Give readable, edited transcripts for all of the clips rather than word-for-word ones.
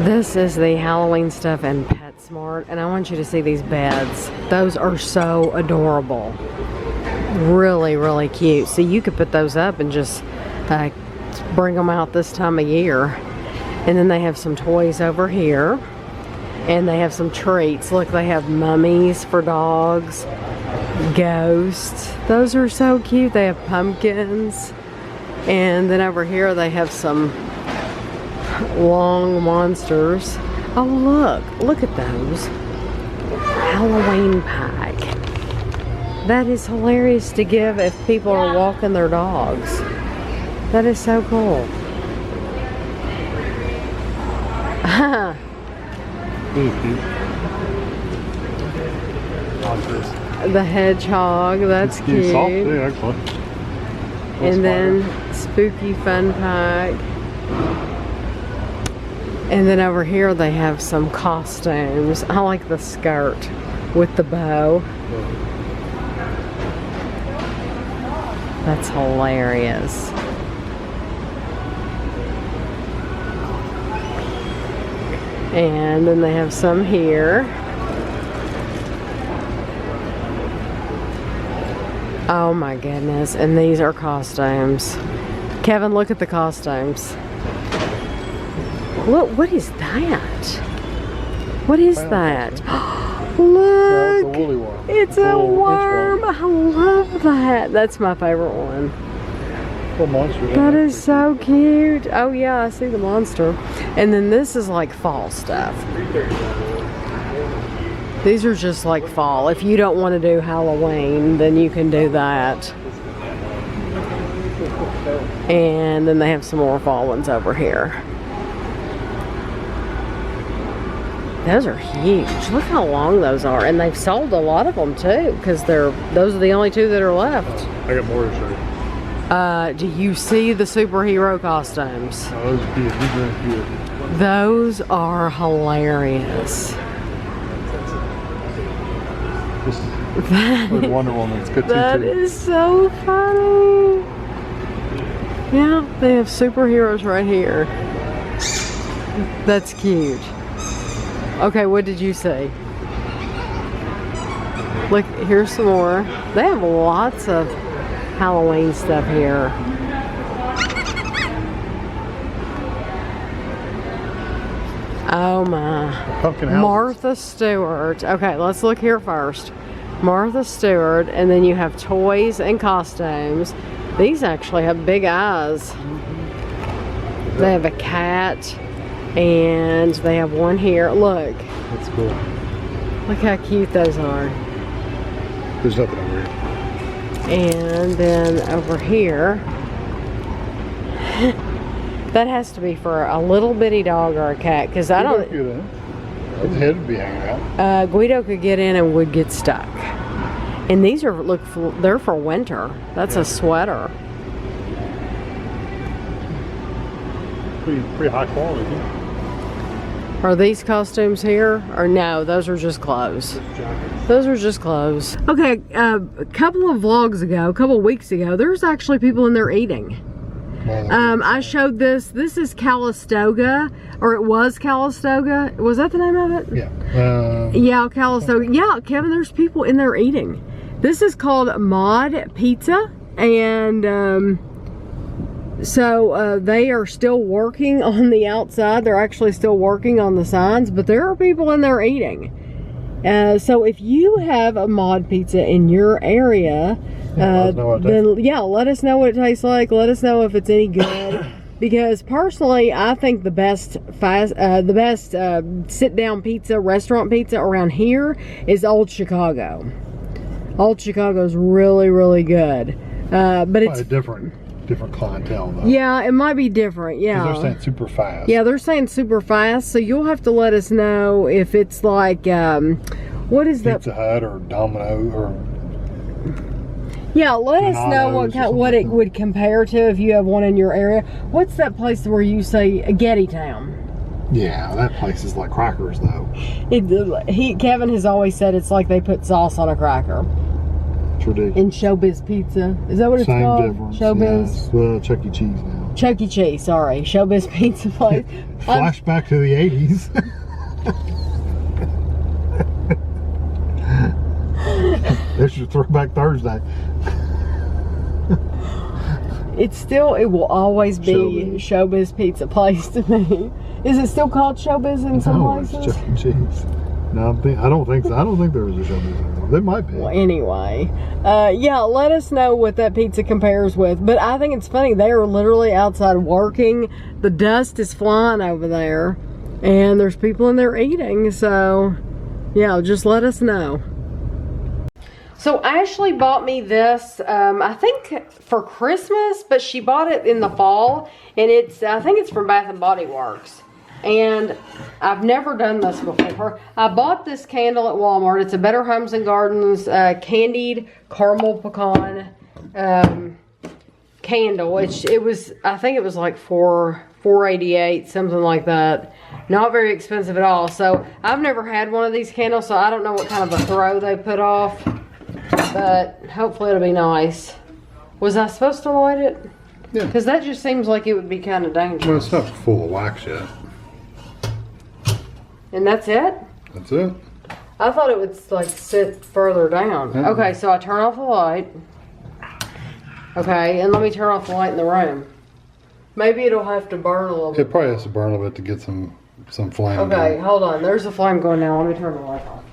This is the Halloween stuff in PetSmart, and I want you to see these beds. Those are so adorable. Really, really cute. So you could put those up and just bring them out this time of year. And then they have some toys over here. And they have some treats. Look, they have mummies for dogs. Ghosts. Those are so cute. They have pumpkins. And then over here they have some long monsters. Oh, look at those. Halloween pack. That is hilarious to give if people are walking their dogs. That is so cool. The hedgehog, that's cute. Soft too, actually. And then spooky fun pack. And then over here they have some costumes. I like the skirt with the bow. That's hilarious. And then they have some here. Oh my goodness. And these are costumes. Kevin, look at the costumes. Look, what is that? What is that? Look! It's a woolly worm. It's a worm. I love that. That's my favorite one. Monster. That is so cute. Oh yeah, I see the monster. And then this is like fall stuff. These are just like fall. If you don't want to do Halloween, then you can do that. And then they have some more fall ones over here. Those are huge. Look how long those are. And they've sold a lot of them too, because those are the only two that are left. I got more to show you. Do you see the superhero costumes? Oh, those are cute. These are cute. Those are hilarious. There's Wonder Woman's good too. That is so funny. Yeah, they have superheroes right here. That's cute. Okay, what did you say? Look, here's some more. They have lots of Halloween stuff here. Oh my. Pumpkin houses. Martha Stewart. Okay, let's look here first. Martha Stewart, and then you have toys and costumes. These actually have big eyes. They have a cat, and they have one here. Look. That's cool. Look how cute those are. There's nothing over here. And then over here, that has to be for a little bitty dog or a cat, because I don't. His head would be hanging out. Guido could get in and would get stuck. And these are they're for winter. That's a sweater. Pretty high quality. Are these costumes here? Or no, those are just clothes. Those are just clothes. Okay, a couple of vlogs ago, a couple of weeks ago, there's actually people in there eating. I showed this. This is Calistoga, or it was Calistoga. Was that the name of it? Yeah. Yeah, Calistoga. Yeah, Kevin, there's people in there eating. This is called Mod Pizza, and so they are still working on the outside. They're actually still working on the signs, but there are people in there eating. So if you have a Mod Pizza in your area, then yeah, let us know what it tastes like. Let us know if it's any good. Because personally, I think the best sit-down pizza, restaurant pizza around here is Old Chicago. Old Chicago's really, really good. But it's a different clientele though. Yeah, it might be different. Yeah, they're saying super fast. Yeah, they're saying super fast. So you'll have to let us know if it's like what is that? Pizza Hut or Domino or. Yeah, let us know what it would compare to if you have one in your area. What's that place where you say Getty Town? Yeah, that place is like crackers though. Kevin has always said it's like they put sauce on a cracker. It's ridiculous. In Showbiz Pizza. Is that what it's called? Same difference. Showbiz? Yeah, it's Chuck E. Cheese now. Chuck E. Cheese, sorry. Showbiz Pizza Place. Flashback to the 80s. This is Throwback Thursday. It will always be Showbiz Pizza Place to me. Is it still called Showbiz in some places? It's Chuck E. Cheese. No, I don't think so. I don't think there was a Showbiz anymore. They might be. Well, anyway, yeah, let us know what that pizza compares with. But I think it's funny. They are literally outside working. The dust is flying over there, and there's people in there eating. So, yeah, just let us know. So Ashley bought me this, I think for Christmas, but she bought it in the fall, and I think it's from Bath and Body Works. And I've never done this before. I bought this candle at Walmart. It's a Better Homes and Gardens candied caramel pecan candle. It was, I think it was like $4.88, something like that. Not very expensive at all. So I've never had one of these candles, so I don't know what kind of a throw they put off. But hopefully it'll be nice. Was I supposed to light it? Yeah. Because that just seems like it would be kind of dangerous. Well, it's not full of wax yet. And that's it? That's it. I thought it would like sit further down. Mm-hmm. Okay, so I turn off the light. Okay, and let me turn off the light in the room. Maybe it'll have to burn a little bit. It probably has to burn a little bit to get some flame. Okay, hold on. There's a flame going now. Let me turn the light off.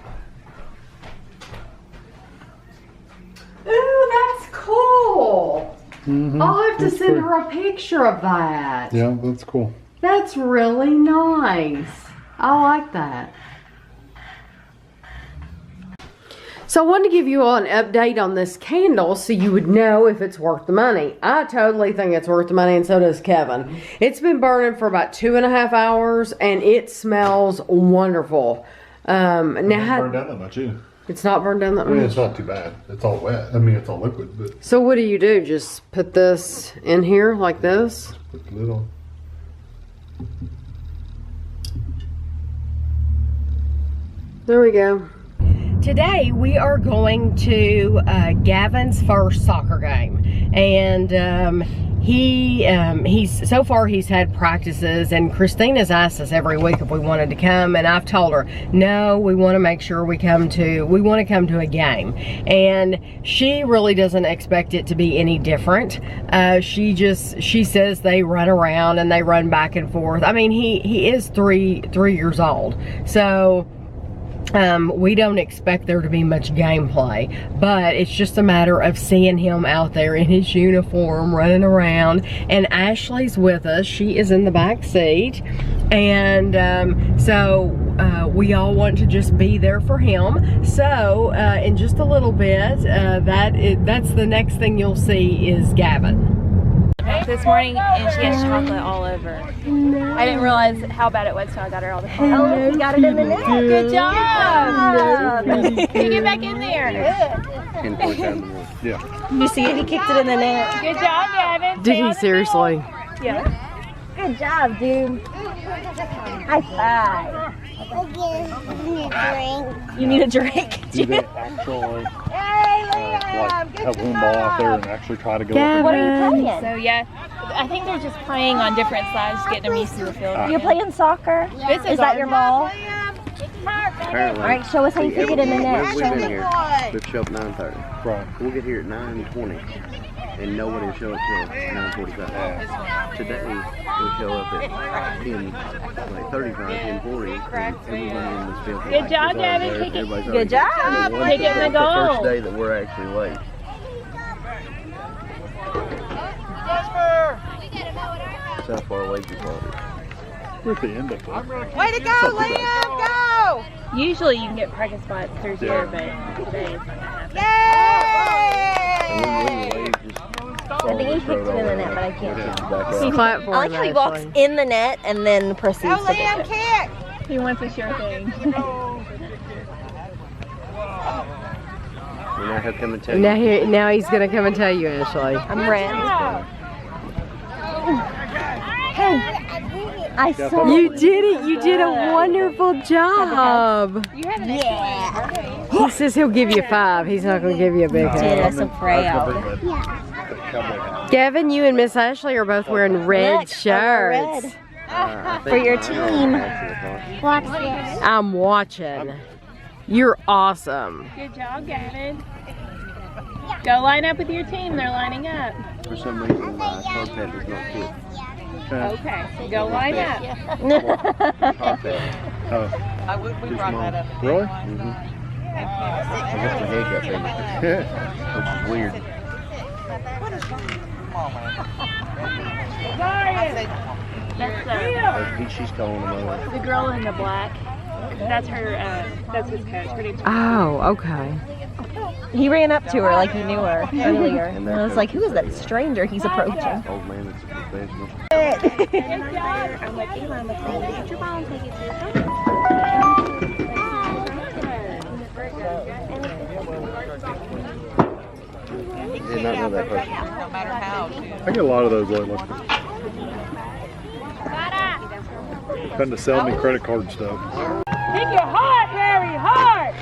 Ooh, that's cool. Mm-hmm. I'll have to send her a picture of that. Yeah, that's cool. That's really nice. I like that. So I wanted to give you all an update on this candle so you would know if it's worth the money. I totally think it's worth the money, and so does Kevin. It's been burning for about 2.5 hours, and it smells wonderful. Now, It's not burned down that much either. It's not burned down that I mean, much? it's not too bad. It's all wet. I mean, it's all liquid, but So what do? Just put this in here like this? put the lid on. There we go. Today we are going to Gavin's first soccer game, and he's so far he's had practices, and Christina's asked us every week if we wanted to come, and I've told her no, we want to make sure we want to come to a game, and she really doesn't expect it to be any different. She says they run around and they run back and forth. I mean, he is three years old, so we don't expect there to be much gameplay, but it's just a matter of seeing him out there in his uniform running around. And Ashley's with us. She is in the back seat, and so we all want to just be there for him. So in just a little bit, that's the next thing you'll see is Gavin. This morning, and she has chocolate all over. I didn't realize how bad it was until I got her all the chocolate. Oh, you got it in the net. Good job! Can you get back in there? Yeah. You see it? He kicked it in the net. Good job, Gavin. Did he seriously? Yeah. Good job, dude. High five. You need a drink. Do they actually have one ball out there and actually try to go Gavin. What are you playing? So yeah, I think they're just playing on different sides, getting them used to the field. You're playing soccer? This Is that your ball? Apparently. All right, show us how you kick it in the net. We've Show been me. here. We've show up 9:30. Right. We'll get here at 9:20, and nobody will show up till 9:45. Today we show up at 10, like 35, 10:40, and everybody in this field. Good job, Gavin. Kick it. Good job. Kick it in the The goal. first day that we're actually late. That's how far away you are. We're at the end of it. Way to go, Liam! Go! Usually you can get practice spots through here, but today it's not happening. Yay! I think he kicked it in the net, but I can't tell. He clapped for I like him, how he walks Ashley. in the net and then proceeds Go, to Liam, kick it. kick! He wants a sure thing. And I have come and tell you. Now he's gonna come and tell you, Ashley. I'm ready. Hey, I saw You did it. You did a wonderful job. Yeah. He says he'll give you 5. He's not gonna give you a big Dude, head. I'm so proud. Cowboy hat. Gavin, you and Miss Ashley are both wearing red Look, shirts. For your team. Watch this. I'm watching. You're awesome. Good job, Gavin. Go line up with your team. They're lining up. For some reason, my carpet does not fit. Okay, so go line up. Carpet. Oh, We brought that up. really? Mm-hmm. I guess my head got bigger. Which is weird. She's calling him over. The girl in the black. That's her. That's his coach. Her name's Oh, okay. He ran up to her like he knew her earlier. And I was like, who is that stranger he's approaching? Old man that's a professional. I'm like, Elon, let's go get your ball and take it to your Did not know that person. No matter how. I get a lot of those lately. Trying to sell me credit card stuff. Kick your heart, Harry, heart!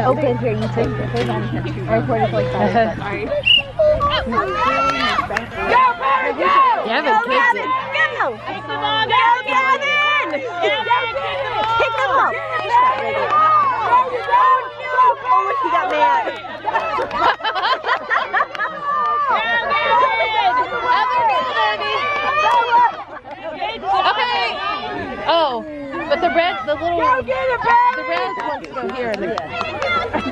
Open here, you take it. Hold on here. I recorded like that. Sorry. Go, Barry, go! Gavin kicked it. Go! Kick the ball, Go, Gavin! Kick the ball! Oh, he got mad. Okay. Oh, but the red wants to go here.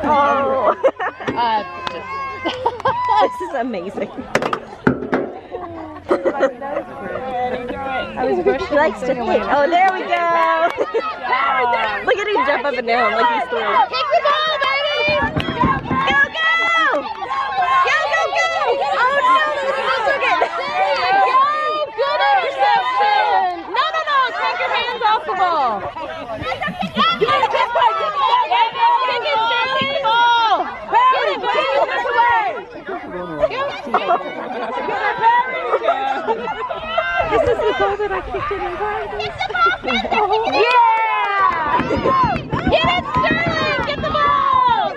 Oh. This is amazing. He likes to think. Oh, there we go. Look at him jump up and down like he's thrilled. Kick the ball, baby! Go, go! Go, go, go! Oh, no, that's okay. Good interception. No, take your hands off the ball. This is the goal that I kicked it in practice. Yeah! Get it, Sterling! Get the ball!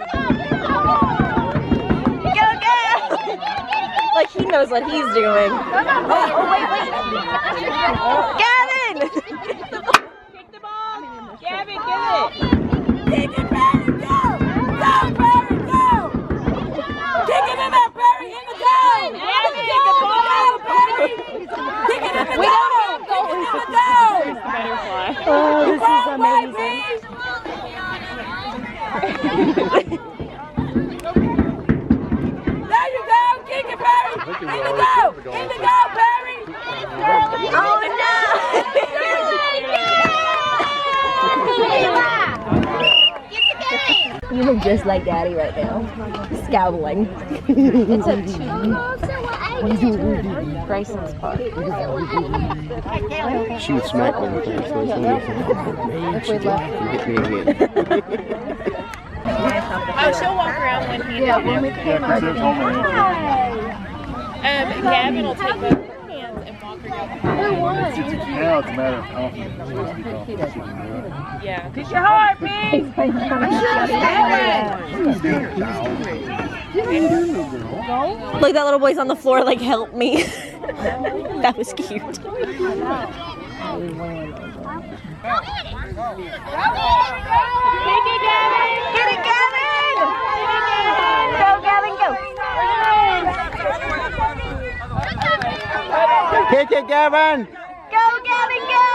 Go, go! Like he knows what he's doing. Oh, wait. Gavin! Kick the ball. Gavin, get it. Kick it, Barry, go! Go, Barry, go! Kick it in there, Barry, in the goal! Gavin, Kick the ball, Barry! Kick it in the goal! Kick it in the goal! Butterfly. Oh, this is amazing. There you go! Kick it, Barry! In the goal! In the goal, Barry! Oh, no! You look just like Daddy right now. Scowling. It's a two. Grayson's part. She would smack me with that. So If we left. you hit me again. Oh, she'll walk around when he. Yeah, when we came Yeah, 'cause there's only Gavin will take both her hands and walk her down the hall. now it's a matter of confidence. It's supposed to be confidence. She can do it. Yeah. Kick your heart, Pete! Look, that little boy's on the floor like, help me. That was cute. Kick it, Gavin! Get it, Gavin! Go, Gavin, go. Kick it, Gavin! Go, Gavin, go!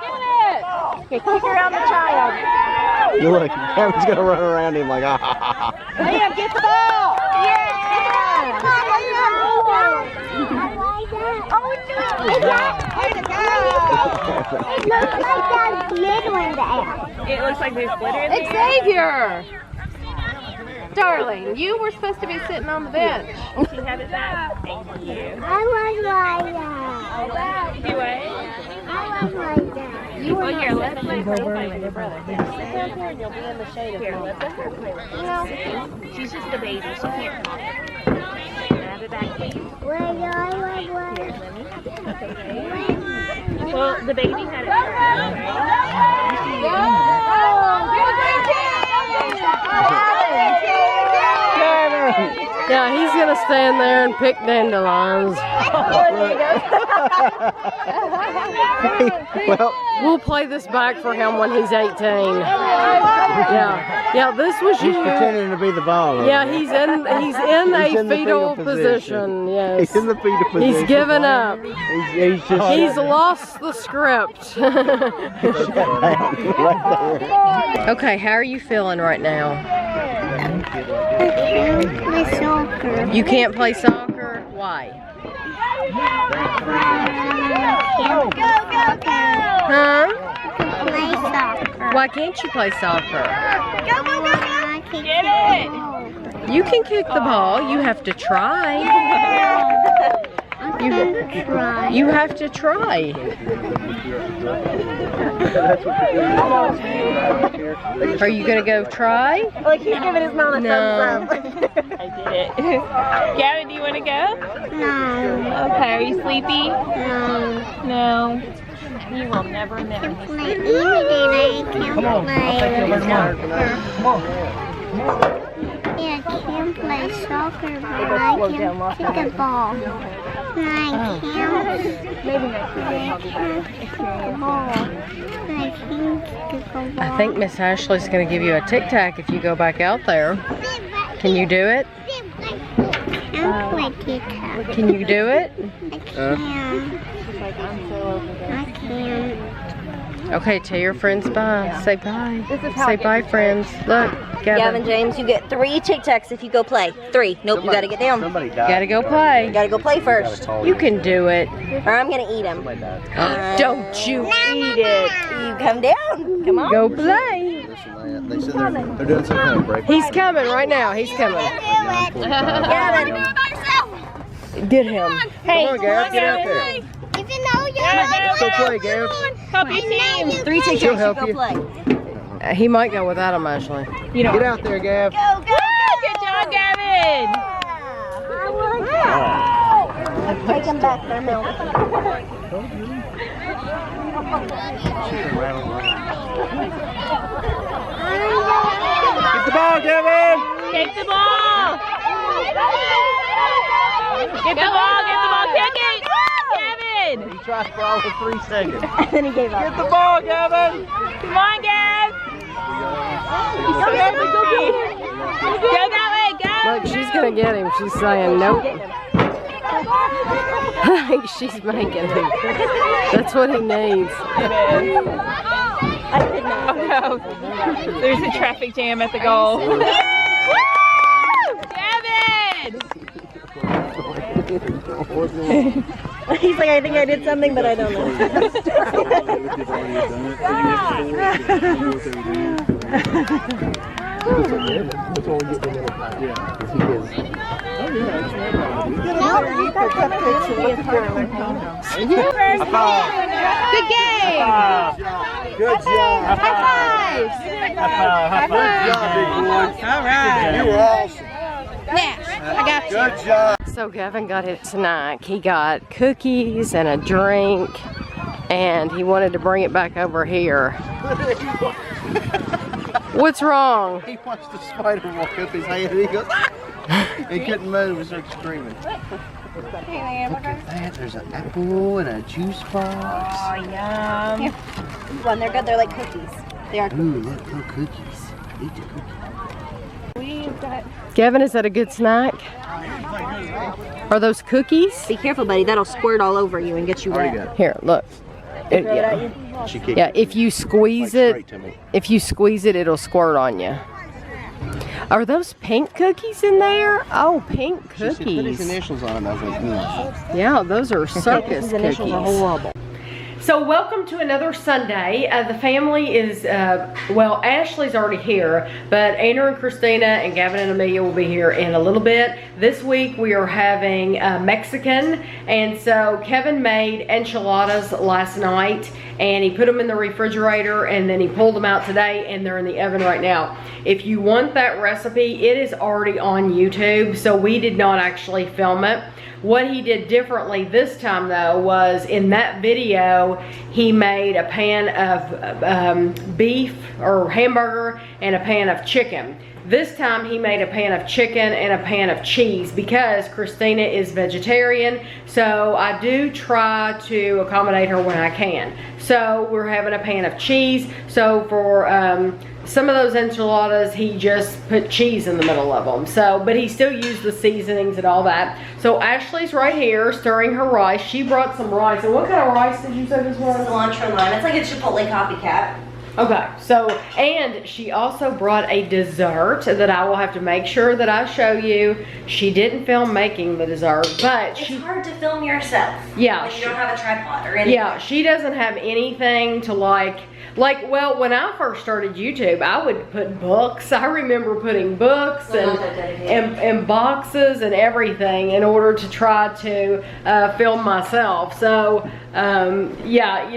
Get it! Okay, kick around the child. You look, Gavin's gonna run around him like, ah, ha, ha, ha. Liam, get the ball! Yeah! Oh, no! It looks like there's glitter in there. Xavier! Darling, you were supposed to be sitting on the bench. She had it back. Thank you. I was like that. You what? I was like that. Well, here, let her play with your brother. Here, sit Here, you'll be in the shade Here, let her play with her. She's just a baby. She can't talk. Have it back, please. Here, let me. Well, the baby had it first, Yeah, he's gonna stand there and pick dandelions. Well, We'll play this back for him when he's 18. Yeah, this was he's you. pretending to be the ball. Yeah, he's in a fetal position. Yes. He's in the fetal position. He's given up. He's just. He's lost the script. Okay, how are you feeling right now? Play soccer. You can't play soccer? Why? Go, go, go! Huh? Play soccer. Why can't you play soccer? Go, go, go, go! Get it! You can kick the ball. You have to try. You have to try. Are you gonna go try? Like he's giving his mom a No. thumbs up. I did it. Gavin, do you want to go? No. Okay, are you sleepy? No. No. You will never know. Play anything. I can't play. Yeah, I can play soccer, but I can kick a ball. I can't. Maybe not. I can't kick a ball. I can kick a ball. I think Miss Ashley's gonna give you a tic tac if you go back out there. Can you do it? I can play tic-tac. Can you do it? I can. I can. Okay, tell your friends bye. Say bye. Say bye, friends. Look, Gavin, James, you get 3 Tic Tacs if you go play. 3. Nope, you gotta get down. Somebody died. Gotta go play. You gotta go play first. You can do it. Or I'm gonna eat them. Don't you eat it. You come down. Come on. Go play. They said they're doing some kind of break. He's coming right now. He's coming. Gavin. Get him. Hey, Come on, Gav, get out there. Even though you're Go play, Gav. help your team. 3 Tic She'll Tacs, help you you. go play. He might go without him, Ashley. You know. Get out there, Gav. Go, go, go. Good job, Gavin. Take him back there, Mel. Get the ball, Gavin. Take the ball. Get the ball, kick it. Gavin. He tried for all of 3 seconds. And then he gave up. Get the ball, Gavin. Come on, Gav. Go that way, Gav. Look, she's gonna get him. She's saying nope. She's making him. That's what he needs. I could not. Oh no. There's a traffic jam at the goal. Woo! Gavin! He's like, I think I did something, but I don't know. Good game. Good job. High fives. All right. You were awesome. I got you. Good job. So Gavin got his snack. He got cookies and a drink, and he wanted to bring it back over here. What's wrong? He watched the spider walk up his hand and he goes, ah! He couldn't move and started screaming. Look at that. There's an apple and a juice box. Oh, yum. When they're good, they're like cookies. They are Ooh, look, no cookies. Eat the cookies. We've got. Gavin, is that a good snack? Are those cookies? Be careful, buddy. That'll squirt all over you and get you Already wet. got Here, look. It- Throw it at yeah. you. She kicked Yeah, it. if you squeeze Like it, straight to me. if you squeeze it, it'll squirt on you. Are those pink cookies in there? Oh, pink She said, put his cookies. initials on them. I was like, Yeah, those are circus His initials are cookies. horrible. So welcome to another Sunday. The family is, well, Ashley's already here, but Anna and Christina and Gavin and Amelia will be here in a little bit. This week we are having Mexican, and so Kevin made enchiladas last night, and he put them in the refrigerator, and then he pulled them out today, and they're in the oven right now. If you want that recipe, it is already on YouTube, so we did not actually film it. What he did differently this time though was in that video he made a pan of beef or hamburger and a pan of chicken. this time he made a pan of chicken and a pan of cheese because Christina is vegetarian. So I do try to accommodate her when I can. So we're having a pan of cheese. So for some of those enchiladas, he just put cheese in the middle of them. So, but he still used the seasonings and all that. So Ashley's right here stirring her rice. She brought some rice. And what kind of rice did you say this was? Cilantro lime. It's like a Chipotle copycat. Okay, so, and she also brought a dessert that I will have to make sure that I show you. She didn't film making the dessert, but It's hard to film yourself. Yeah. When you don't have a tripod or anything. Yeah, she doesn't have anything to like, well, when I first started YouTube, I would put books. I remember putting books and boxes and everything in order to try to film myself. So, yeah,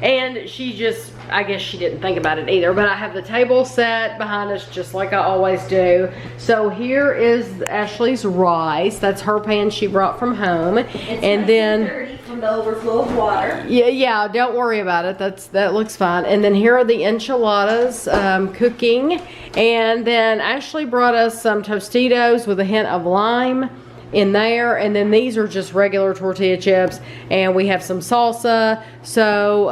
and she just, I guess she didn't think about it either, but I have the table set behind us just like I always do. So here is Ashley's rice. That's her pan she brought from home. It's and nice then and dirty from the overflow of water. yeah, don't worry about it. That looks fine. And then here are the enchiladas cooking. And then Ashley brought us some Tostitos with a hint of lime in there, and then these are just regular tortilla chips, and we have some salsa. So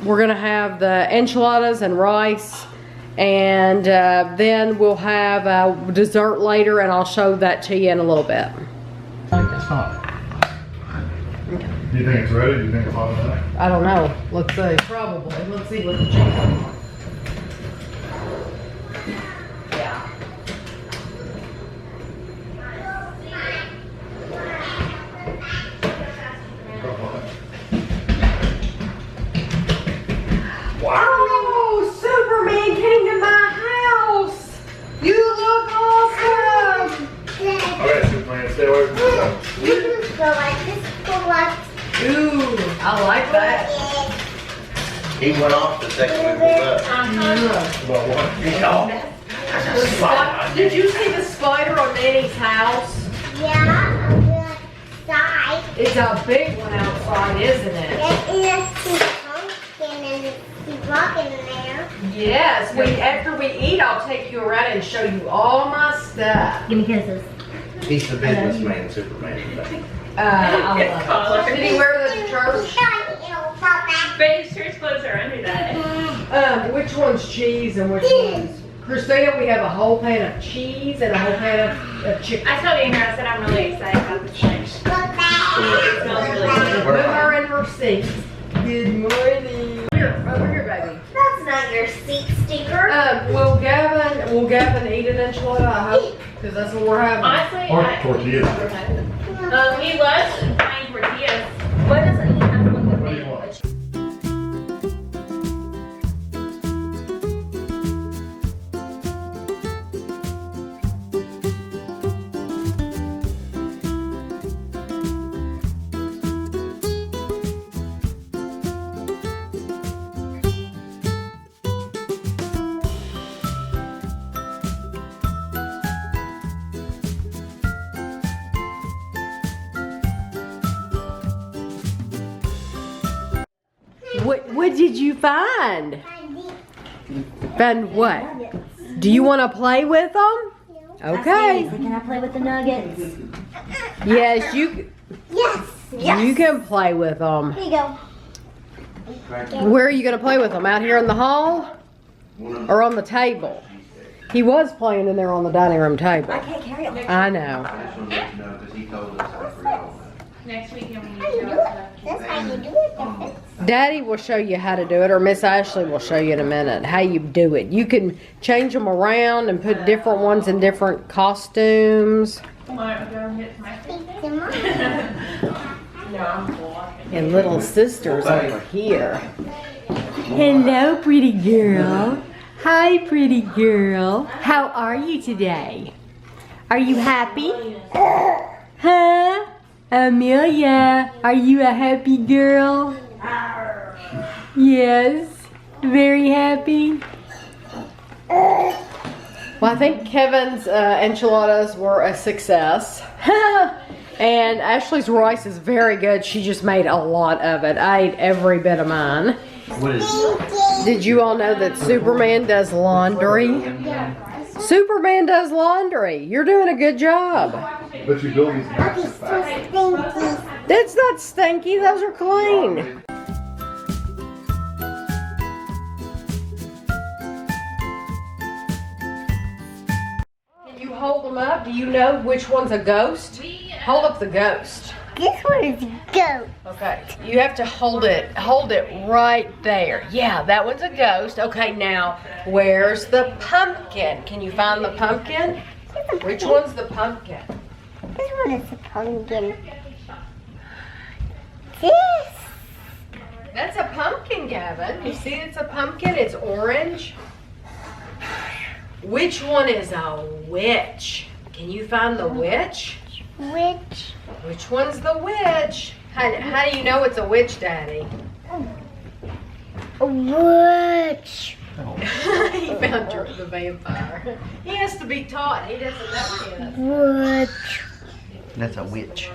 we're gonna have the enchiladas and rice, and then we'll have dessert later, and I'll show that to you in a little bit. It's fine. Do you think it's ready? Do you think it's hot enough? I don't know. Let's see. Probably. Let's see what the chicken. Yeah. Wow! Superman came to my house! You look awesome! Okay, Superman, stay away from the stove. Go like this, go like Ooh, I like that. He went off the second we pulled up. About what? Did you see the spider on Nanny's house? yeah, I'm gonna side. It's a big one outside, isn't it? It is the pumpkin and he's walking in there. Yes. After we eat, I'll take you around and show you all my stuff. Give me kisses. He's the businessman, Superman today. I love it. Did he wear that to church? Baby's church clothes are under that. Which one's cheese and which one's? Christina, we have a whole pan of cheese and a whole pan of chicken. I told Amber, I said I'm really excited about this dish. It smells really good. Put her in her seat. Good morning. Here, over here, baby. That's not your seat stinker. Will Gavin eat an enchilada? I hope, because that's what we're having. Honestly, Or tortillas. he loves frying tortillas. What does it have to look with What do me? you want? What did you find? Found what? Do you want to play with them? Okay. Can I play with the nuggets? Yes, you can play with them. Here you go. Where are you going to play with them? Out here in the hall? Or on the table? He was playing in there on the dining room table. I can't carry them. I know. I just wanted to let you know because he told us I forgot all that. Next weekend we need How to you go do to it? That's how you do it. Daddy will show you how to do it, or Miss Ashley will show you in a minute how you do it. You can change them around and put different ones in different costumes. want to go hit my Come on. No, I'm walking. And little sisters over here. Hello, pretty girl. Hi, pretty girl. How are you today? Are you happy? Huh? Amelia, are you a happy girl? Yes. Very happy. Well, I think Kevin's enchiladas were a success. And Ashley's rice is very good. She just made a lot of it. I ate every bit of mine. What is Did you all know that Superman does laundry? Superman does laundry. You're doing a good job. But you build these mattresses fast. That's not stinky. Those are clean. Can you hold them up? Do you know which one's a ghost? Hold up the ghost. This one is a ghost. Okay, you have to hold it right there. Yeah, that one's a ghost. Okay, now, where's the pumpkin? Can you find the pumpkin? Which one's the pumpkin? This one is a pumpkin. This. That's a pumpkin, Gavin. You see it's a pumpkin? It's orange. Which one is a witch? Can you find the witch? Which? Which one's the witch? How do you know it's a witch, Daddy? A witch. He found the vampire. He has to be taught. He doesn't know yet. Witch. That's a witch.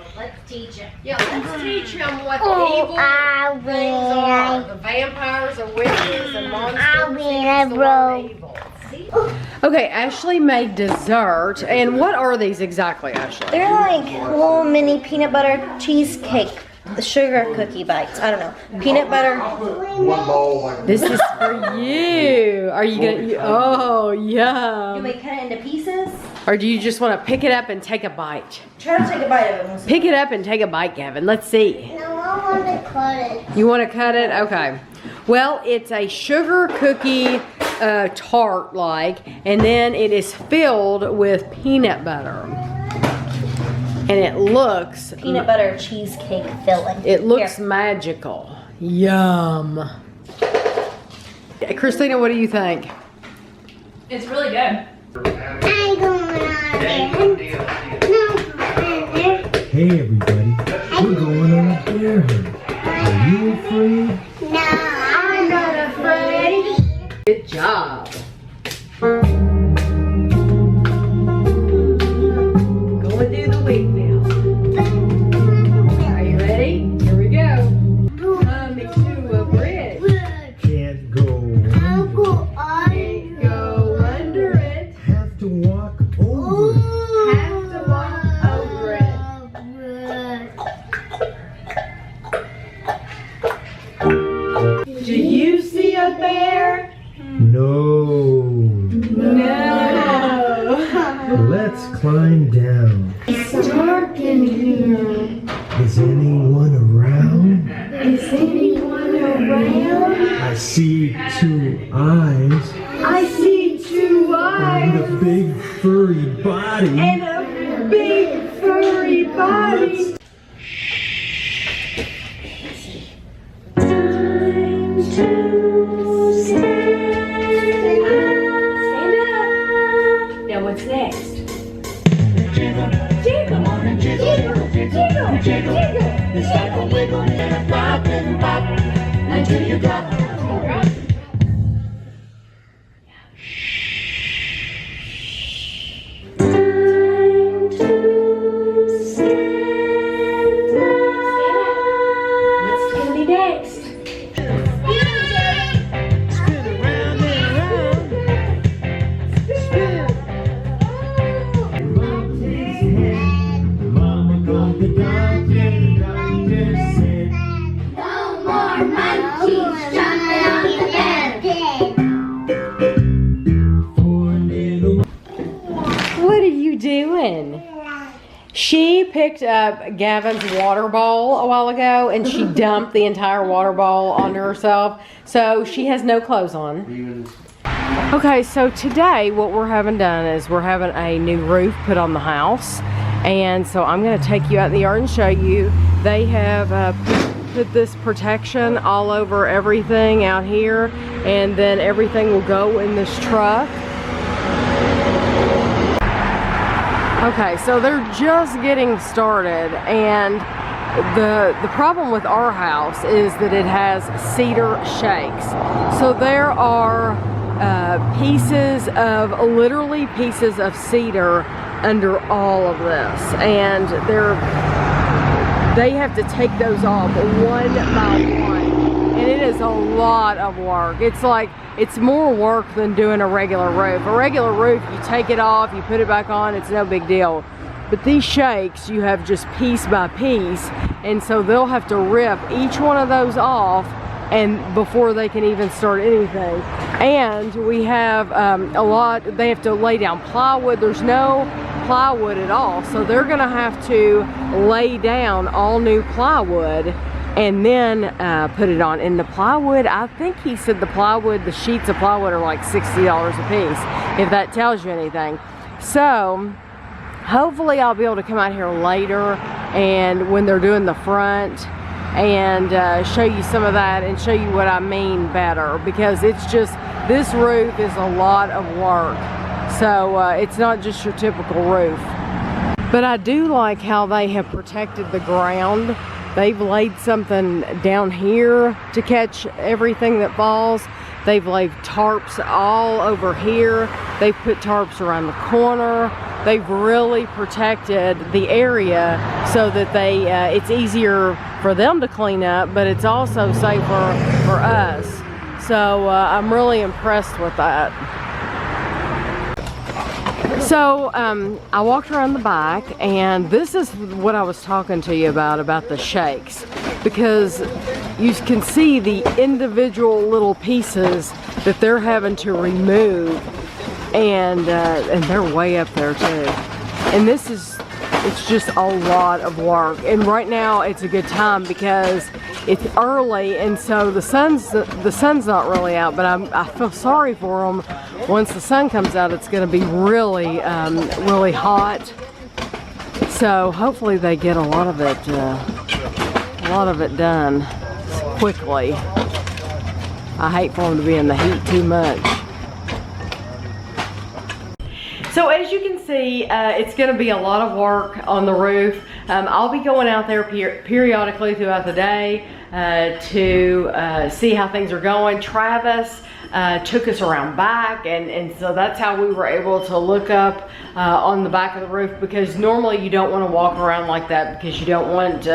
Yeah, let's teach him what Oh, evil I things are. will. The vampires and witches and monsters. I will, He needs to learn bro. evil. Okay, Ashley made dessert. And what are these exactly, Ashley? They're like little mini peanut butter cheesecake, the sugar cookie bites. I don't know. Peanut butter. One bowl like This is for you. Are you gonna? Oh, You yum. may cut it into pieces. Or do you just want to pick it up and take a bite? Try to take a bite of it. Pick it up and take a bite, Gavin. Let's see. No, I want to cut it. You want to cut it? Okay. Well, it's a sugar cookie tart like, and then it is filled with peanut butter. And it looks Peanut butter cheesecake filling. It looks Here. magical. Yum. Christina, what do you think? It's really good. I'm going on there. No, Hey everybody, we're going on a bear hunt. Are you afraid? no, I'm not afraid. Good job. Going through the wheat field. Are you ready? Here we go. Coming to a bridge. Can't go I'll go on. Go under it. have to walk over it. Have to walk over it. Do you see a bear? No. No. Let's climb down. It's dark in here. Is anyone around? Is anyone around? I see two eyes I see two eyes and a big furry body. and a big furry body. Time to stand up. Now what's next? Jiggle, jiggle, jiggle, jiggle. It's like a wiggle and a pop and pop until you drop. Time to stand up. What's gonna be next? Spin around and around. Spin. Mama called the doctor said, No more monkeys jumping on the bed. poor little What are you doing? She picked up Gavin's water bowl a while ago and she dumped the entire water bowl onto herself. So she has no clothes on. Okay, so today what we're having done is we're having a new roof put on the house. And so I'm going to take you out in the yard and show you. They have put this protection all over everything out here. And then everything will go in this truck. Okay, so they're just getting started, and the problem with our house is that it has cedar shakes. So there are literally pieces of cedar under all of this, and they have to take those off one by one. and it is a lot of work. It's more work than doing a regular roof. A regular roof, you take it off, you put it back on, it's no big deal. But these shakes, you have just piece by piece, and so they'll have to rip each one of those off and before they can even start anything. And we have they have to lay down plywood. There's no plywood at all, so they're gonna have to lay down all new plywood and then put it on. And the plywood, I think he said the sheets of plywood are like $60 a piece, if that tells you anything. So hopefully I'll be able to come out here later and when they're doing the front and show you some of that and show you what I mean better, because it's just, this roof is a lot of work. So it's not just your typical roof. But I do like how they have protected the ground. They've laid something down here to catch everything that falls. They've laid tarps all over here. They've put tarps around the corner. They've really protected the area so that it's easier for them to clean up, but it's also safer for us. So I'm really impressed with that. So I walked around the back, and this is what I was talking to you about the shakes, because you can see the individual little pieces that they're having to remove, and they're way up there too. And it's just a lot of work. And right now it's a good time because it's early, and so the sun's not really out, but I feel sorry for them. Once the sun comes out, it's going to be really really hot. So hopefully they get a lot of it done quickly. I hate for them to be in the heat too much. So as you can see, it's going to be a lot of work on the roof. I'll be going out there periodically throughout the day to see how things are going. Travis took us around back, and so that's how we were able to look up on the back of the roof, because normally you don't want to walk around like that because you don't want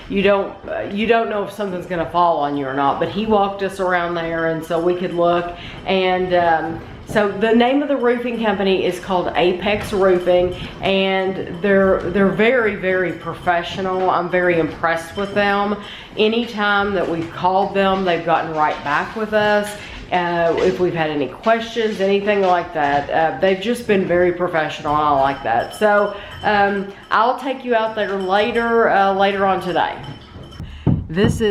you don't know if something's going to fall on you or not. But he walked us around there, and so we could look. And so the name of the roofing company is called Apex Roofing, and they're very, very professional. I'm very impressed with them. Anytime that we've called them, they've gotten right back with us. If we've had any questions, anything like that, they've just been very professional, and I like that. So I'll take you out there later on today. These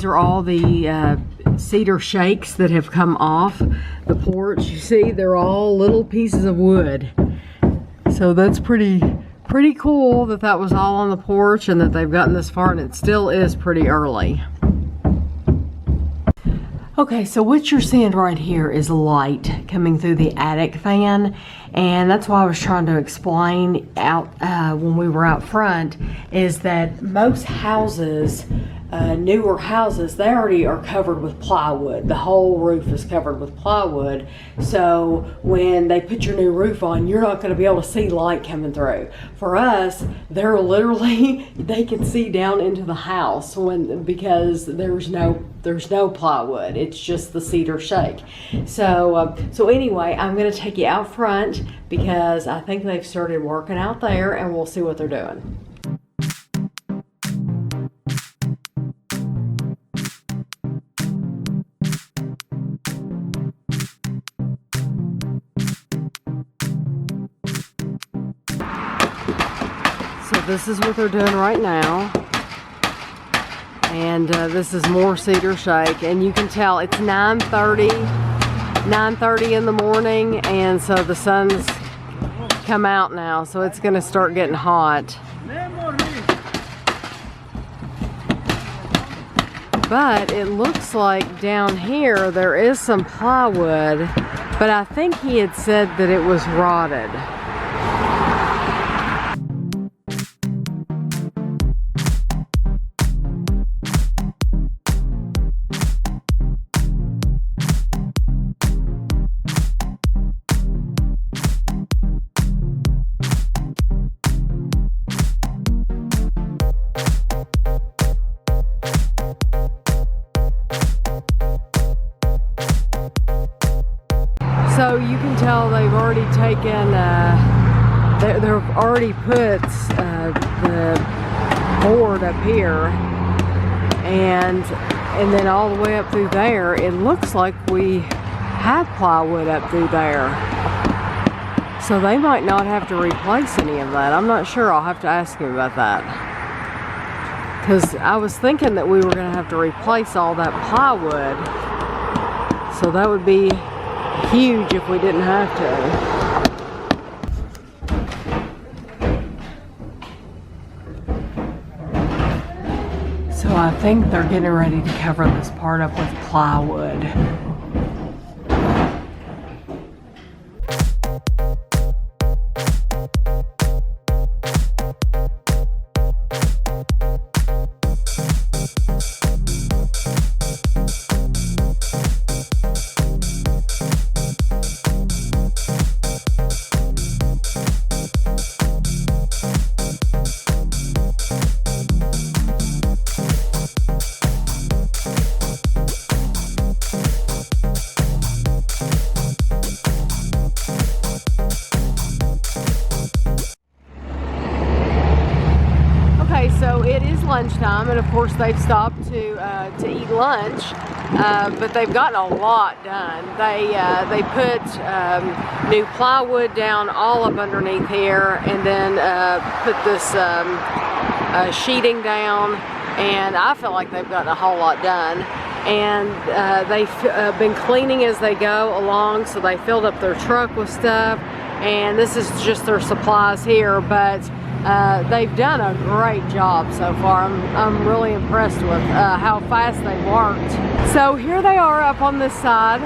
are all the cedar shakes that have come off the porch. You see, they're all little pieces of wood. So that's pretty cool that was all on the porch and that they've gotten this far, and it still is pretty early. Okay, so what you're seeing right here is light coming through the attic fan, and that's why I was trying to explain out when we were out front, is that most houses, newer houses, they already are covered with plywood. The whole roof is covered with plywood. So when they put your new roof on, you're not going to be able to see light coming through. For us, they're literally, they can see down into the house because there's no plywood. It's just the cedar shake. So anyway, I'm going to take you out front because I think they've started working out there, and we'll see what they're doing. So this is what they're doing right now. And this is more cedar shake, and you can tell it's 9:30 in the morning, and so the sun's come out now, so it's going to start getting hot. But it looks like down here there is some plywood, but I think he had said that it was rotted. So you can tell they've already taken, they've already put the board up here, and then all the way up through there. It looks like we had plywood up through there. So they might not have to replace any of that. I'm not sure. I'll have to ask him about that. Because I was thinking that we were going to have to replace all that plywood. So that would be huge if we didn't have to. So I think they're getting ready to cover this part up with plywood. So it is lunchtime, and of course they've stopped to eat lunch, but they've gotten a lot done. They put new plywood down all up underneath here, and then put this sheeting down, and I feel like they've gotten a whole lot done. And they've been cleaning as they go along, so they filled up their truck with stuff, and this is just their supplies here, but they've done a great job so far. I'm really impressed with how fast they've worked. So here they are up on this side,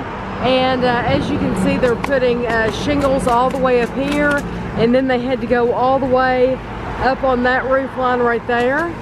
and as you can see, they're putting shingles all the way up here, and then they had to go all the way up on that roof line right there.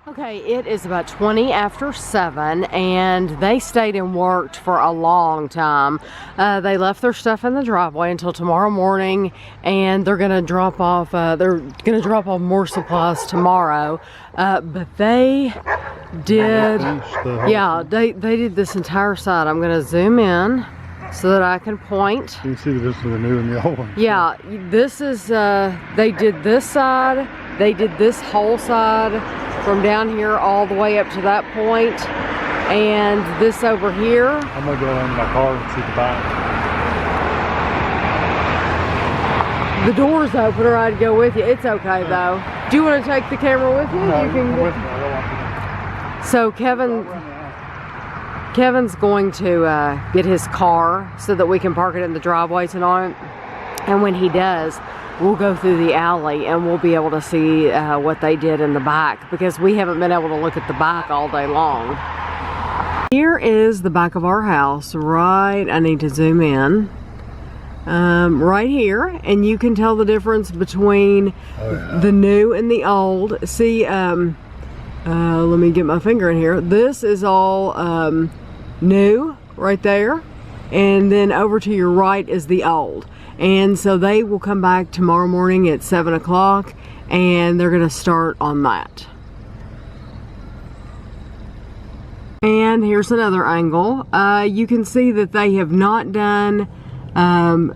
Okay, it is about 20 after 7, and they stayed and worked for a long time. They left their stuff in the driveway until tomorrow morning, and they're gonna drop off. More supplies tomorrow. But they did, yeah, they did this entire side. I'm gonna zoom in so that I can point. You can see the difference between the new and the old one. Yeah, this is, they did this side, they did this whole side from down here all the way up to that point, and this over here. I'm gonna go in my car and see the back. The door's open, or I'd go with you. It's okay though. Do you want to take the camera with you? No, you can with me. I don't want to. So Kevin's going to get his car so that we can park it in the driveway tonight, and when he does, we'll go through the alley and we'll be able to see what they did in the back, because we haven't been able to look at the back all day long. Here is the back of our house, right? I need to zoom in. Right here, and you can tell the difference between the new and the old. See, let me get my finger in here. This is all new right there, and then over to your right is the old. And so they will come back tomorrow morning at 7 o'clock, and they're going to start on that. And here's another angle. You can see that they have not done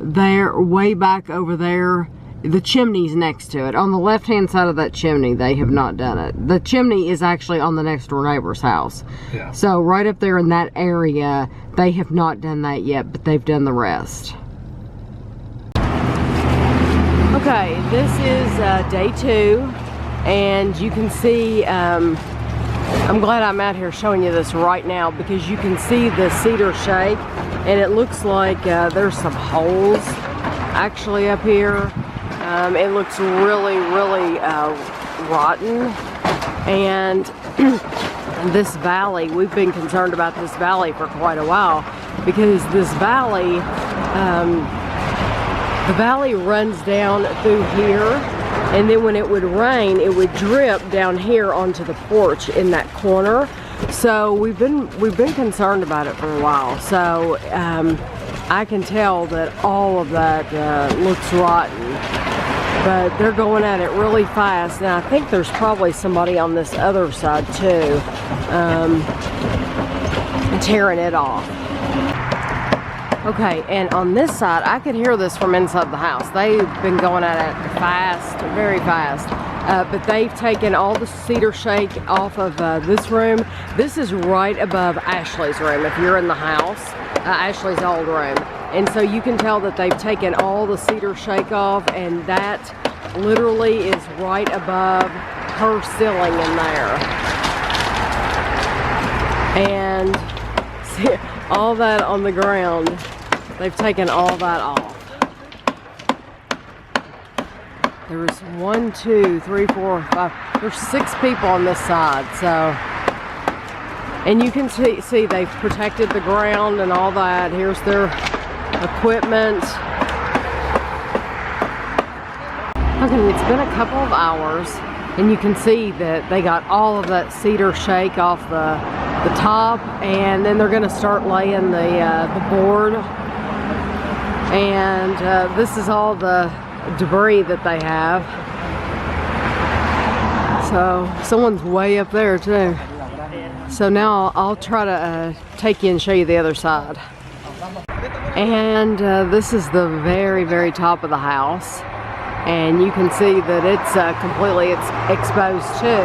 they're way back over there. The chimney's next to it. On the left-hand side of that chimney, they have not done it. The chimney is actually on the next door neighbor's house. Yeah. So right up there in that area, they have not done that yet, but they've done the rest. Okay, this is day 2, and you can see, I'm glad I'm out here showing you this right now, because you can see the cedar shake, and it looks like there's some holes actually up here. It looks really, really rotten, and this valley, we've been concerned about this valley for quite a while, because this valley, the valley runs down through here, and then when it would rain, it would drip down here onto the porch in that corner. So we've been concerned about it for a while. So I can tell that all of that looks rotten. but they're going at it really fast. And I think there's probably somebody on this other side too, tearing it off. Okay, and on this side, I could hear this from inside the house. They've been going at it fast, very fast. But they've taken all the cedar shake off of this room. This is right above Ashley's room, if you're in the house, Ashley's old room. And so you can tell that they've taken all the cedar shake off, and that literally is right above her ceiling in there. And see, all that on the ground, they've taken all that off. There's 1, 2, 3, 4, 5. There's 6 people on this side. So, and you can see they've protected the ground and all that. Here's their equipment. Okay, it's been a couple of hours, and you can see that they got all of that cedar shake off the top, and then they're going to start laying the board. And this is all the debris that they have. So someone's way up there too. So now I'll try to take you and show you the other side. And this is the very, very top of the house, and you can see that it's completely exposed too.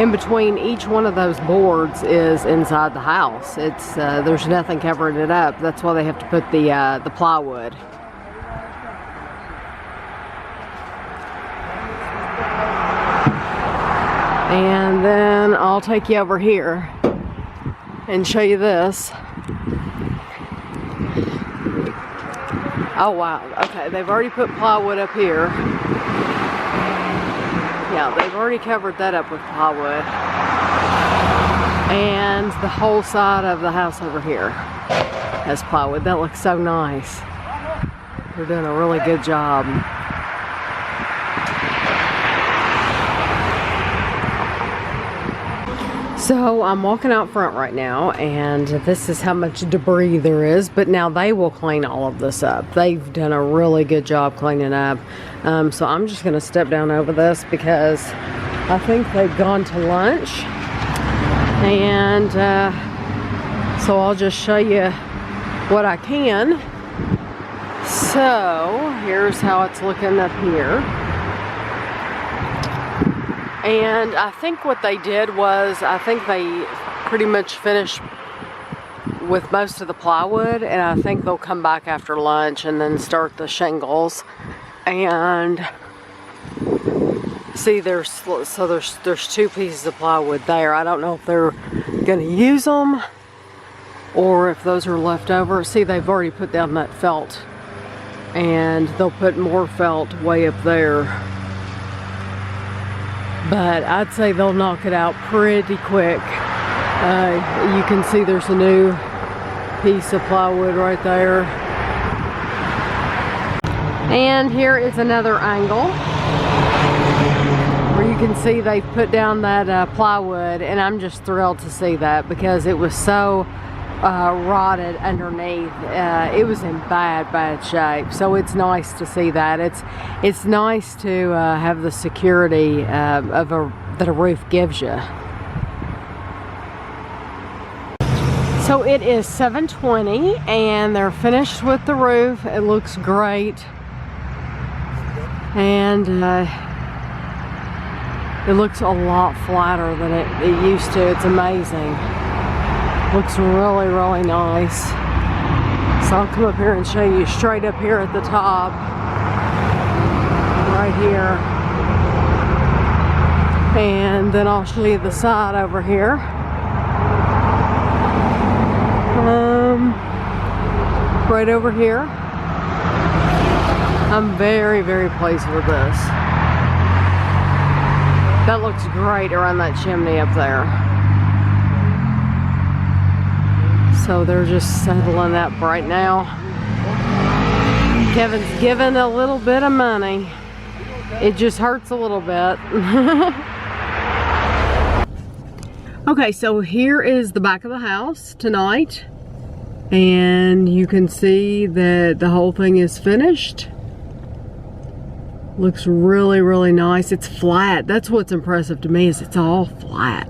In between each one of those boards is inside the house. It's there's nothing covering it up. That's why they have to put the plywood. And then I'll take you over here and show you this. Oh wow, okay, they've already put plywood up here. Yeah, they've already covered that up with plywood. And the whole side of the house over here has plywood. That looks so nice. They're doing a really good job. So I'm walking out front right now, and this is how much debris there is, but now they will clean all of this up. They've done a really good job cleaning up. So I'm just gonna step down over this because I think they've gone to lunch. And so I'll just show you what I can. So here's how it's looking up here. And I think what they did was, I think they pretty much finished with most of the plywood, and I think they'll come back after lunch and then start the shingles. And see, there's 2 pieces of plywood there. I don't know if they're gonna use them or if those are left over. See, they've already put down that felt, and they'll put more felt way up there. But I'd say they'll knock it out pretty quick. You can see there's a new piece of plywood right there. And here is another angle where you can see they've put down that plywood, and I'm just thrilled to see that because it was so rotted underneath. It was in bad shape, so it's nice to see that. It's nice to have the security that a roof gives you. So it is 7:20, and they're finished with the roof. It looks great, and it looks a lot flatter than it used to. It's amazing. Looks really, really nice. So I'll come up here and show you straight up here at the top. Right here. And then I'll show you the side over here. Right over here. I'm very, very pleased with this. That looks great around that chimney up there. So they're just settling up right now. Kevin's given a little bit of money. It just hurts a little bit. Okay, so here is the back of the house tonight. And you can see that the whole thing is finished. Looks really, really nice. It's flat. That's what's impressive to me, is it's all flat.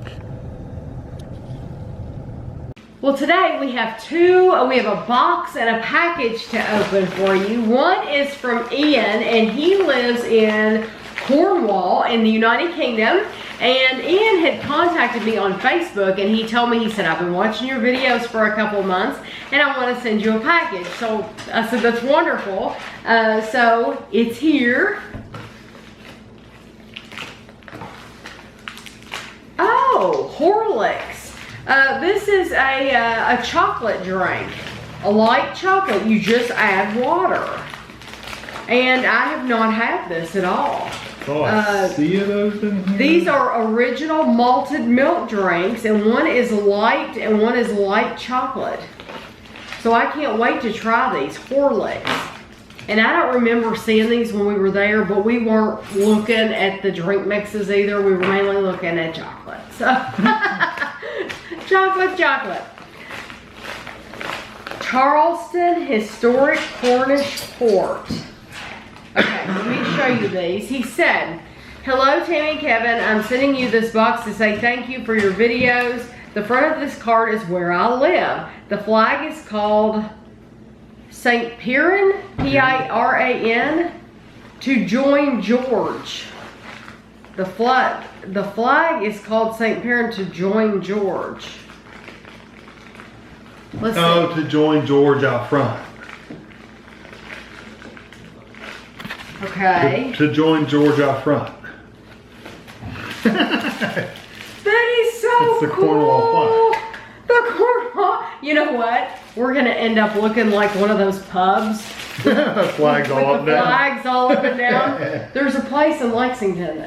Well, today we have a box and a package to open for you. One is from Ian, and he lives in Cornwall in the United Kingdom. And Ian had contacted me on Facebook, and he told me, he said, I've been watching your videos for a couple of months and I want to send you a package. So I said, that's wonderful. So it's here. Oh, Horlicks. This is a chocolate drink, a light chocolate. You just add water. And I have not had this at all. Oh, I see those in here. These are original malted milk drinks, and one is light and one is light chocolate. So I can't wait to try these. Horlicks. And I don't remember seeing these when we were there, but we weren't looking at the drink mixes either. We were mainly looking at chocolate. So chocolate. Charleston Historic Cornish Port. Okay, let me show you these. He said, hello Tammy and Kevin, I'm sending you this box to say thank you for your videos. The front of this card is where I live. The flag is called St. Piran, P-I-R-A-N, to join George. The flag is called St. Piran, to join George. Let's see. To join George out front. Okay. To join George out front. That is so It's the cool. Cornwall flag. The Cornwall. You know what? We're gonna end up looking like one of those pubs. Flags all up and down. Flags all up and down. There's a place in Lexington,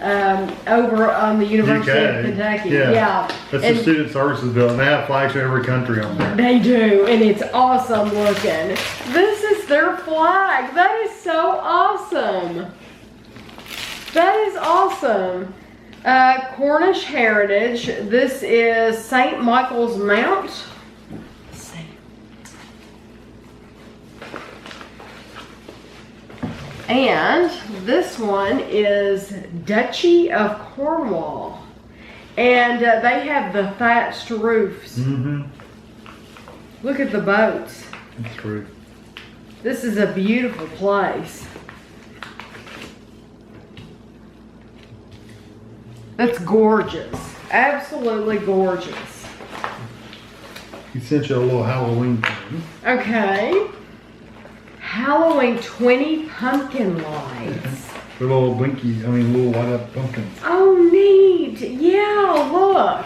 over on the University of Kentucky. Yeah. That's And the Student Services Building. They have flags from every country on there. they do, and it's awesome looking. This is their flag. That is so awesome. That is awesome. Cornish Heritage. This is St. Michael's Mount. And this one is Duchy of Cornwall. And they have the thatched roofs. Mm-hmm. Look at the boats. That's true. This is a beautiful place. That's gorgeous. Absolutely gorgeous. He sent you a little Halloween thing. Okay. Halloween 20 pumpkin lights. The little little light up pumpkins. Oh, neat. Yeah, look.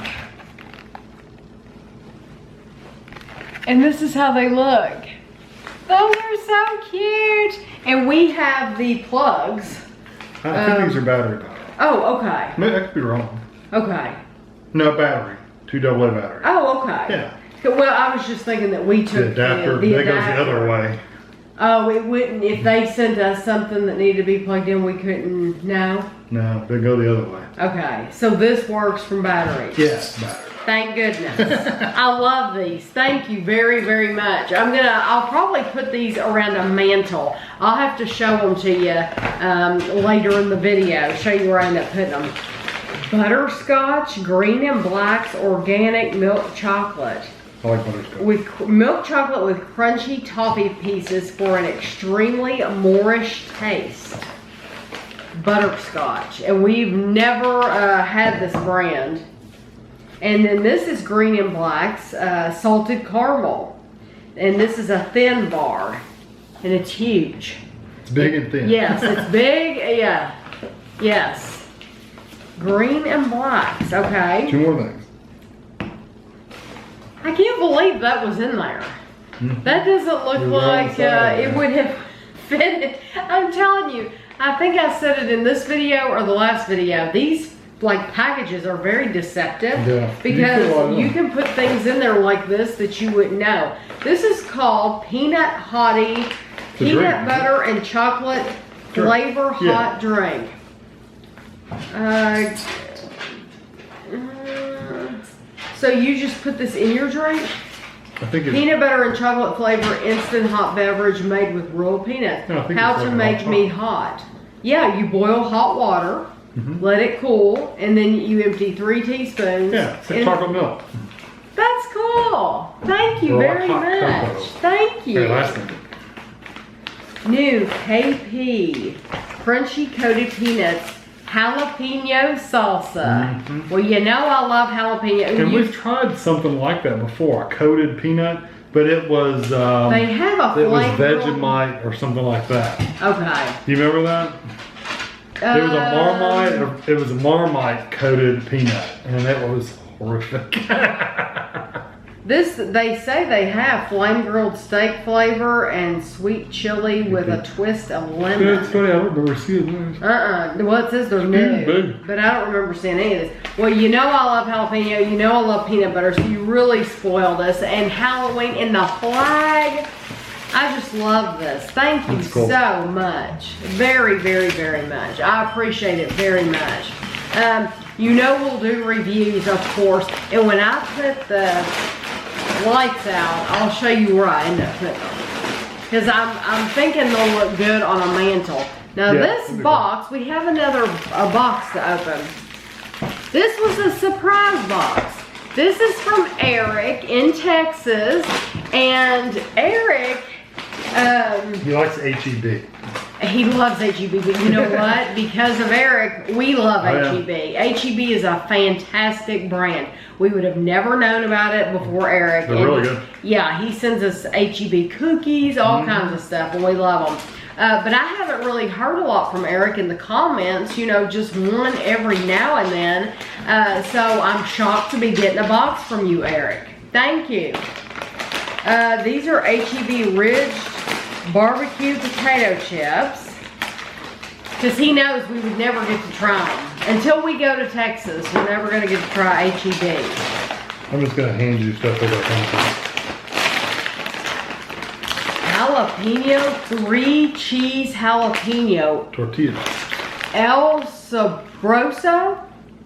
And this is how they look. Those are so cute. And we have the plugs. I think these are battery powered. Oh, okay. Maybe I could be wrong. Okay. No, battery. 2 AA battery. Oh, okay. Yeah. Well, I was just thinking that we took The adapter, the that goes the adapter. other way. Oh, it wouldn't. If they sent us something that needed to be plugged in, we couldn't. No? No, they go the other way. Okay. So this works from batteries. Yes, battery. Thank goodness. I love these. Thank you very, very much. I'll probably put these around a mantle. I'll have to show them to you later in the video. Show you where I end up putting them. Butterscotch, green and black's organic milk chocolate. I like butterscotch. With milk chocolate with crunchy toffee pieces for an extremely Moorish taste. Butterscotch. And we've never had this brand. And then this is green and black's salted caramel. And this is a thin bar. And it's huge. It's big and thin. Yes, it's big. Yeah. Yes. Green and blacks. Okay. 2 more things. I can't believe that was in there. That doesn't look like it would have fitted. I'm telling you, I think I said it in this video or the last video. These packages are very deceptive because you can put things in there like this that you wouldn't know. This is called Peanut Hottie, peanut butter and chocolate flavor hot drink. So you just put this in your drink? I think it's Peanut butter and chocolate flavor instant hot beverage made with royal peanuts. No, I think How it's to like make hot me hot. Yeah, you boil hot water, let it cool, and then you empty 3 teaspoons. Yeah, it's like chocolate milk. That's cool. Thank you Or very hot much. cocoa. Thank you. Here, last thing. New KP crunchy coated peanuts jalapeno salsa. Well, you know I love jalapeno. And we've tried something like that before, a coated peanut, but it was they have a it was flavor. Vegemite or something like that. Okay. Do you remember that? It was a Marmite. It was a Marmite coated peanut, and it was horrific. This, they say they have flame grilled steak flavor and sweet chili with a twist of lemon. It's funny, I don't remember seeing this. Well, it says they're new, but I don't remember seeing any of this. Well, you know I love jalapeno, you know I love peanut butter, so you really spoiled us. And Halloween and the flag, I just love this. Thank you That's cool. so much. Very, very, very much. I appreciate it very much. You know we'll do reviews, of course, and when I put the lights out, I'll show you where I end up putting them. Because I'm thinking they'll look good on a mantle. Now this box, we have a box to open. This was a surprise box. This is from Eric in Texas, and Eric, He likes HEB. he loves HEB, but you know what? Because of Eric, we love HEB. HEB is a fantastic brand. We would have never known about it before Eric. They're really good. Yeah, he sends us HEB cookies, all kinds of stuff, and we love them. But I haven't really heard a lot from Eric in the comments, you know, just one every now and then. So I'm shocked to be getting a box from you, Eric. Thank you. These are HEB Ridged barbecue potato chips, because he knows we would never get to try them. Until we go to Texas, we're never going to get to try HEB. I'm just going to hand you stuff that Jalapeno, 3 cheese jalapeno. tortillas. El Sabroso?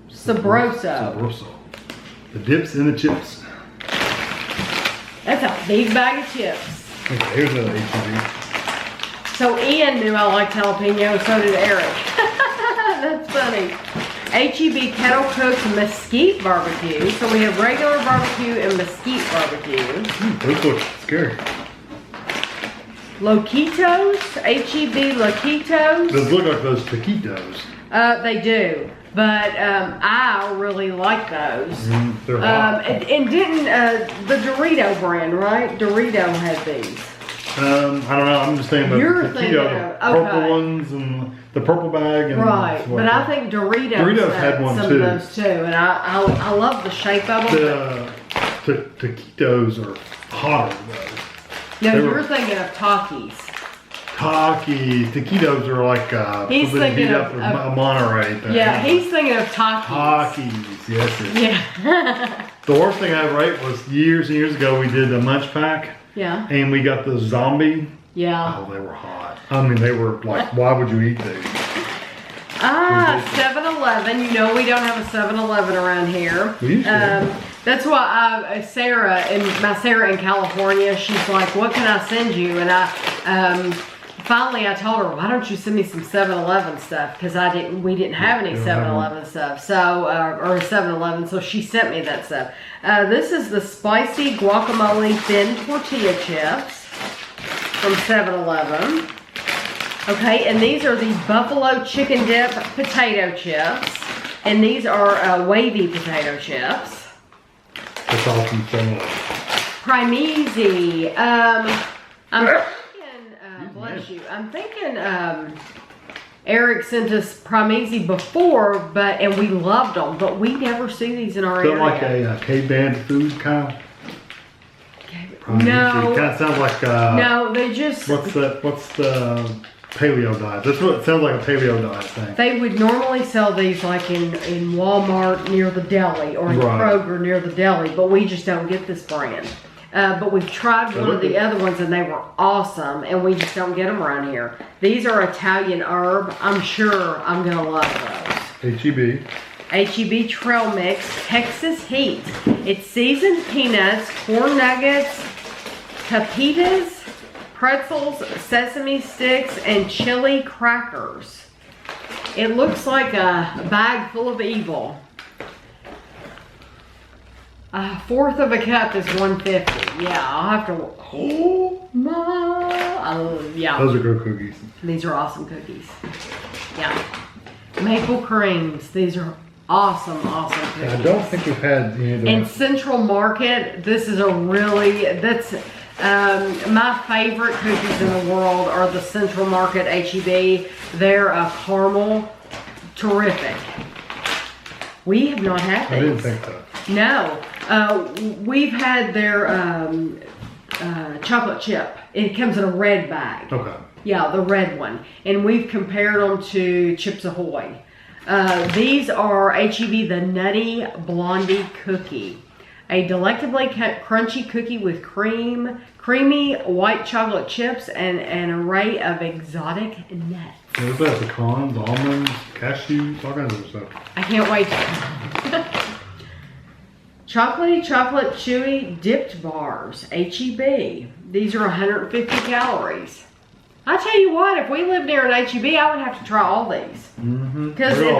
Sabroso. The dips and the chips. That's a big bag of chips. Okay, here's another HEB. So Ian knew I liked jalapeno, so did Eric. That's funny. HEB kettle cooked mesquite barbecue. So we have regular barbecue and mesquite barbecue. Those look scary. Loquitos, HEB Loquitos. Those look like those taquitos. They do, but I really like those. They're hot. And didn't the Dorito brand, right? Dorito had these. I don't know. I'm just thinking about You're the thinking taquito, of- purple okay. ones and the purple bag. And Right, stuff like but I that. think Doritos had one some too. of those too, and I love the shape of them. The taquitos are hotter though. No, they you're were- thinking of Takis. Taquitos are like He's something thinking heat up of- a Monterey thing. Yeah, he's thinking of Takis. Takis, yes. Yeah. The worst thing I ever ate was years and years ago. We did a munch pack, Yeah. and we got the zombie. Yeah. Oh, they were hot. I mean, they were like, why would you eat these? 7-Eleven. You know we don't have a 7-Eleven around here. We used to. That's why Sarah in California, she's like, what can I send you? And finally I told her, why don't you send me some 7-Eleven stuff? Because we didn't have any 7-Eleven stuff. So, or 7-Eleven, so she sent me that stuff. This is the spicy guacamole thin tortilla chips from 7-Eleven. Okay, and these are the buffalo chicken dip potato chips. And these are wavy potato chips. That's all from 7-Eleven. Primezi. I'm thinking, bless you. I'm thinking Eric sent us Primezi before, and we loved them, but we never see these in our Is that area. like a K-band food kind of? No. It kind of sounds like No, they just. what's the paleo diet? That's what it sounds like, a paleo diet thing. They would normally sell these like in Walmart near the deli or in Right. Kroger near the deli, but we just don't get this brand. But we've tried one of the other ones and they were awesome, and we just don't get them around here. These are Italian herb. I'm sure I'm gonna love those. HEB. HEB Trail Mix Texas Heat. It's seasoned peanuts, corn nuggets, pepitas, pretzels, sesame sticks, and chili crackers. It looks like a bag full of evil. A fourth of a cup is $1.50. Yeah, I'll have to. Oh my! Yeah. Those are good cookies. These are awesome cookies. Yeah. Maple creams. These are awesome cookies. I don't think we've had any of In those. Central Market, this is a really, that's my favorite cookies in the world are the Central Market HEB. They're a caramel, terrific. We have not had these. I didn't think so. No, we've had their chocolate chip. It comes in a red bag. Okay. Yeah, the red one. And we've compared them to Chips Ahoy. These are HEB the Nutty Blondie Cookie. A delectably crunchy cookie with creamy white chocolate chips and an array of exotic nuts. What is that? Pecans, almonds, cashews, all kinds of stuff. I can't wait. Chocolatey, chocolate, chewy, dipped bars, HEB. These are 150 calories. I tell you what, if we lived near an HEB, I would have to try all these. Mm-hmm. Because they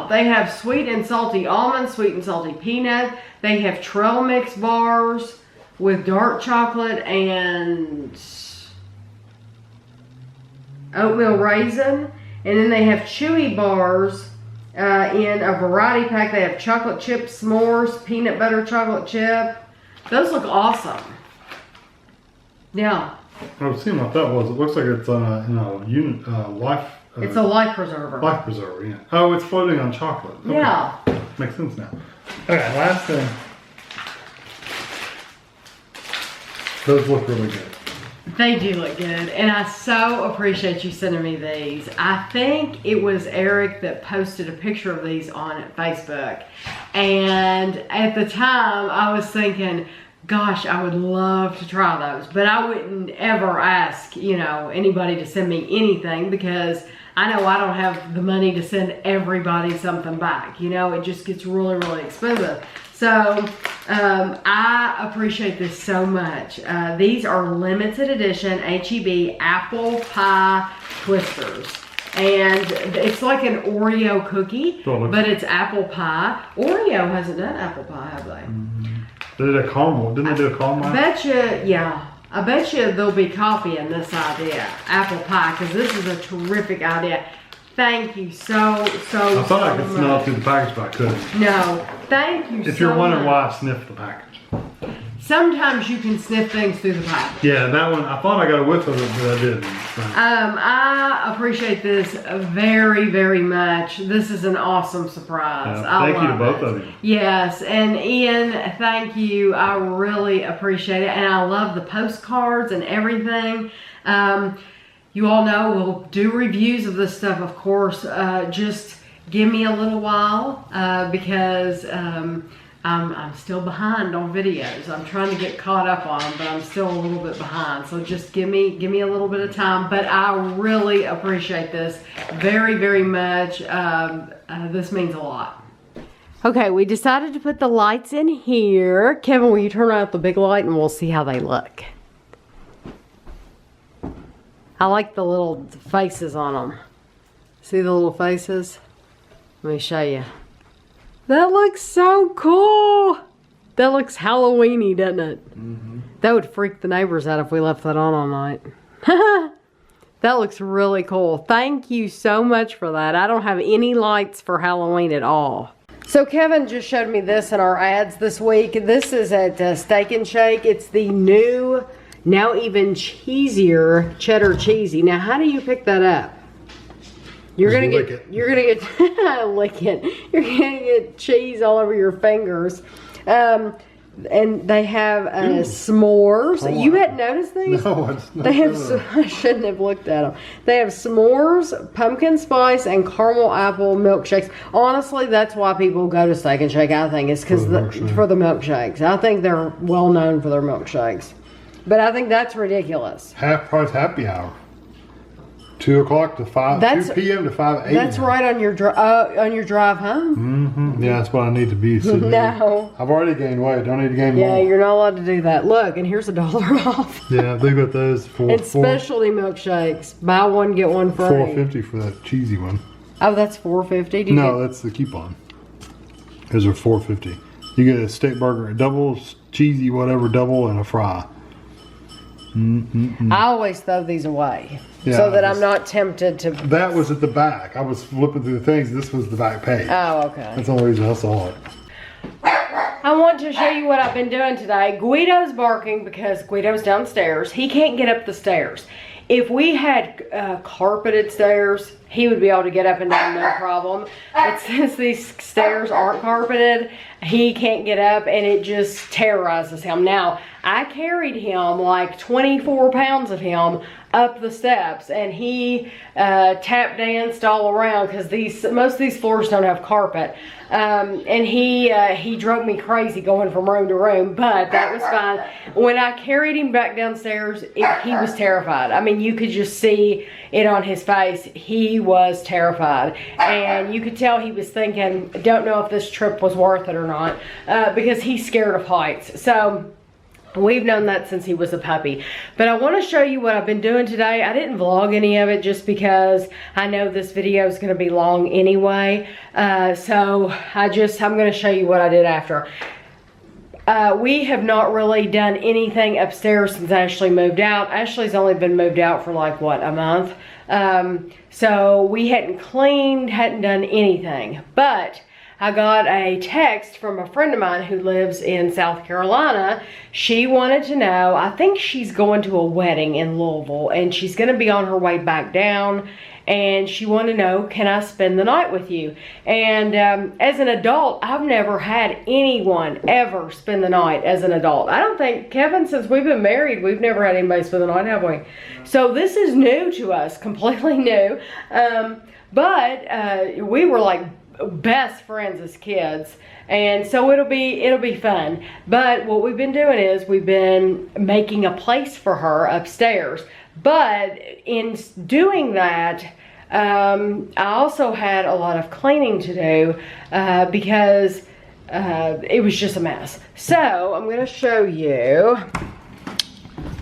they have sweet and salty almond, sweet and salty peanut. They have trail mix bars with dark chocolate and oatmeal raisin. And then they have chewy bars in a variety pack. They have chocolate chip s'mores, peanut butter chocolate chip. Those look awesome. Yeah. I was seeing what that was. It looks like it's in a unit, life. It's a life preserver. Life preserver, yeah. Oh, it's floating on chocolate. Okay. Yeah. Makes sense now. Okay, last thing. Those look really good. They do look good, and I so appreciate you sending me these. I think it was Eric that posted a picture of these on Facebook, and at the time I was thinking, gosh, I would love to try those, but I wouldn't ever ask, you know, anybody to send me anything because I know I don't have the money to send everybody something back. You know, it just gets really, really expensive. So I appreciate this so much. These are limited edition HEB apple pie twisters. And it's like an Oreo cookie, but it's apple pie. Oreo hasn't done apple pie, have they? Mm-hmm. They did a caramel. Didn't they do a caramel? I bet you, yeah. I bet you they'll be copying this idea, apple pie, because this is a terrific idea. Thank you so I thought I could smell it through the package, but I couldn't. No, thank you so much. If you're wondering why I sniffed the package. Sometimes you can sniff things through the package. Yeah, that one, I thought I got a whiff of it, but I didn't. I appreciate this very, very much. This is an awesome surprise. Thank you to both of you. Yes, and Ian, thank you. I really appreciate it. And I love the postcards and everything. You all know we'll do reviews of this stuff, of course. Just give me a little while because I'm still behind on videos. I'm trying to get caught up on them, but I'm still a little bit behind. So just give me a little bit of time. But I really appreciate this very, very much. This means a lot. Okay, we decided to put the lights in here. Kevin, will you turn out the big light and we'll see how they look. I like the little faces on them. See the little faces? Let me show you. That looks so cool. That looks Halloween-y, doesn't it? Mm-hmm. That would freak the neighbors out if we left that on all night. That looks really cool. Thank you so much for that. I don't have any lights for Halloween at all. So Kevin just showed me this in our ads this week. This is at Steak and Shake. It's the new, now even cheesier cheddar cheesy. Now, how do you pick that up? You're gonna get lick it. You're gonna get cheese all over your fingers. And they have s'mores. You hadn't noticed these? No, it's not. They have. I shouldn't have looked at them. They have s'mores, pumpkin spice, and caramel apple milkshakes. Honestly, that's why people go to Steak and Shake. I think it's because for the milkshakes. I think they're well known for their milkshakes. But I think that's ridiculous. Half price happy hour. 2 o'clock to 5. 2 p.m. to 5 a.m. That's right on your drive home. Yeah, that's what I need to be. Sitting No. I've already gained weight. Don't need to gain more. Yeah, you're not allowed to do that. Look, and here's $1 off. Yeah, they got those for And specialty milkshakes. Buy one, get one free. $4.50 for that cheesy one. Oh, that's $4.50? No, that's the coupon. Those are $4.50. You get a steak burger, a double, cheesy, whatever, double, and a fry. I always throw these away. Yeah, so that I'm not tempted to... That was at the back. I was flipping through the things. This was the back page. Oh, okay. That's the only reason I saw it. I want to show you what I've been doing today. Guido's barking because Guido's downstairs. He can't get up the stairs. If we had carpeted stairs, he would be able to get up and down no problem. But since these stairs aren't carpeted, he can't get up and it just terrorizes him. Now, I carried him, like 24 pounds of him, up the steps, and he tap danced all around because most of these floors don't have carpet. And he drove me crazy going from room to room, but that was fine. When I carried him back downstairs, he was terrified. I mean, you could just see it on his face. He was terrified, and you could tell he was thinking, don't know if this trip was worth it or not, because he's scared of heights. So we've known that since he was a puppy. But I want to show you what I've been doing today. I didn't vlog any of it just because I know this video is going to be long anyway. So I'm going to show you what I did after. We have not really done anything upstairs since Ashley moved out. Ashley's only been moved out for like, what, a month? So we hadn't cleaned, hadn't done anything. But I got a text from a friend of mine who lives in South Carolina. She wanted to know, I think she's going to a wedding in Louisville and she's going to be on her way back down, and she wanted to know, can I spend the night with you? And as an adult, I've never had anyone ever spend the night as an adult. I don't think, Kevin, since we've been married, we've never had anybody spend the night, have we? So this is new to us, completely new. But we were like best friends as kids, and so it'll be fun. But what we've been doing is we've been making a place for her upstairs, but in doing that I also had a lot of cleaning to do because it was just a mess. So I'm going to show you.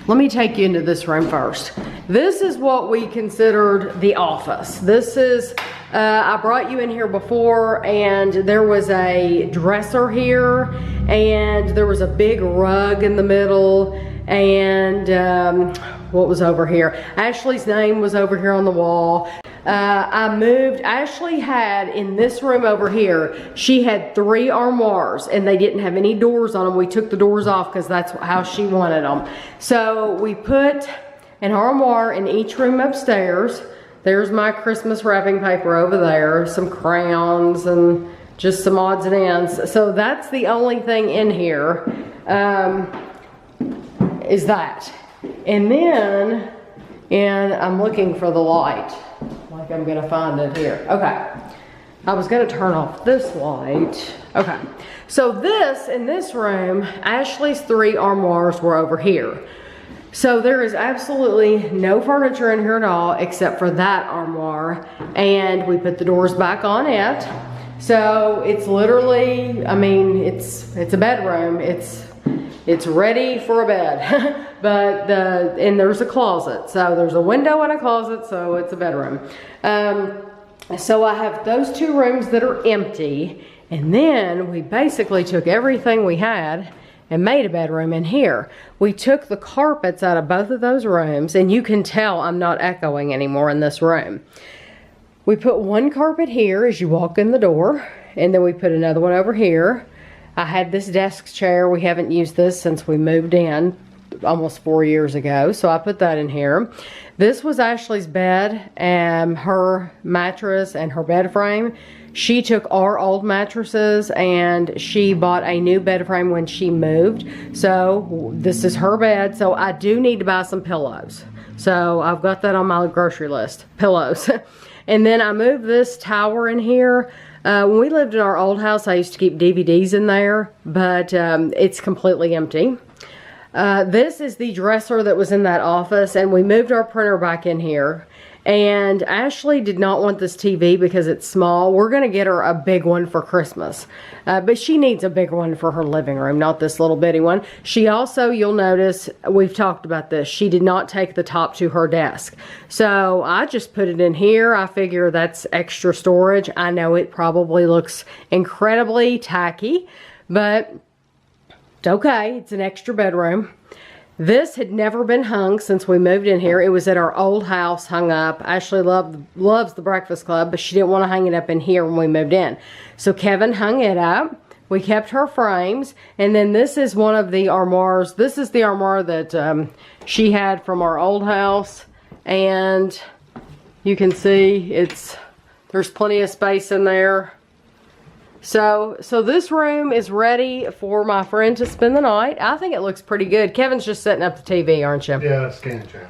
Let me take you into this room first. This is what we considered the office. This is, I brought you in here before, and there was a dresser here, and there was a big rug in the middle, and what was over here? Ashley's name was over here on the wall. I moved, Ashley had in this room over here, she had 3 armoires and they didn't have any doors on them. We took the doors off because that's how she wanted them. So we put an armoire in each room upstairs. There's my Christmas wrapping paper over there, some crayons and just some odds and ends. So that's the only thing in here, is that. And then, and I'm looking for the light. Like I'm gonna find it here. Okay. I was gonna turn off this light. Okay. So this, in this room, Ashley's 3 armoires were over here. So there is absolutely no furniture in here at all except for that armoire. And we put the doors back on it. So it's literally, I mean, it's a bedroom. It's ready for a bed. But and there's a closet. So there's a window and a closet, so it's a bedroom. So I have those 2 rooms that are empty, and then we basically took everything we had and made a bedroom in here. We took the carpets out of both of those rooms, and you can tell I'm not echoing anymore in this room. We put one carpet here as you walk in the door, and then we put another one over here. I had this desk chair. We haven't used this since we moved in almost 4 years ago, so I put that in here. This was Ashley's bed and her mattress and her bed frame. She took our old mattresses and she bought a new bed frame when she moved. So this is her bed. So I do need to buy some pillows. So I've got that on my grocery list, pillows. And then I moved this tower in here. When we lived in our old house, I used to keep DVDs in there, but it's completely empty. This is the dresser that was in that office, and we moved our printer back in here. And Ashley did not want this TV because it's small. We're going to get her a big one for Christmas. But she needs a big one for her living room, not this little bitty one. She also, you'll notice, we've talked about this, she did not take the top to her desk. So I just put it in here. I figure that's extra storage. I know it probably looks incredibly tacky, but it's okay. It's an extra bedroom. This had never been hung since we moved in here. It was at our old house, hung up. Ashley loves the Breakfast Club, but she didn't want to hang it up in here when we moved in. So Kevin hung it up. We kept her frames. And then this is one of the armoires. This is the armoire that she had from our old house. And you can see there's plenty of space in there. So this room is ready for my friend to spend the night. I think it looks pretty good. Kevin's just setting up the TV, aren't you? Yeah, it's scan channel.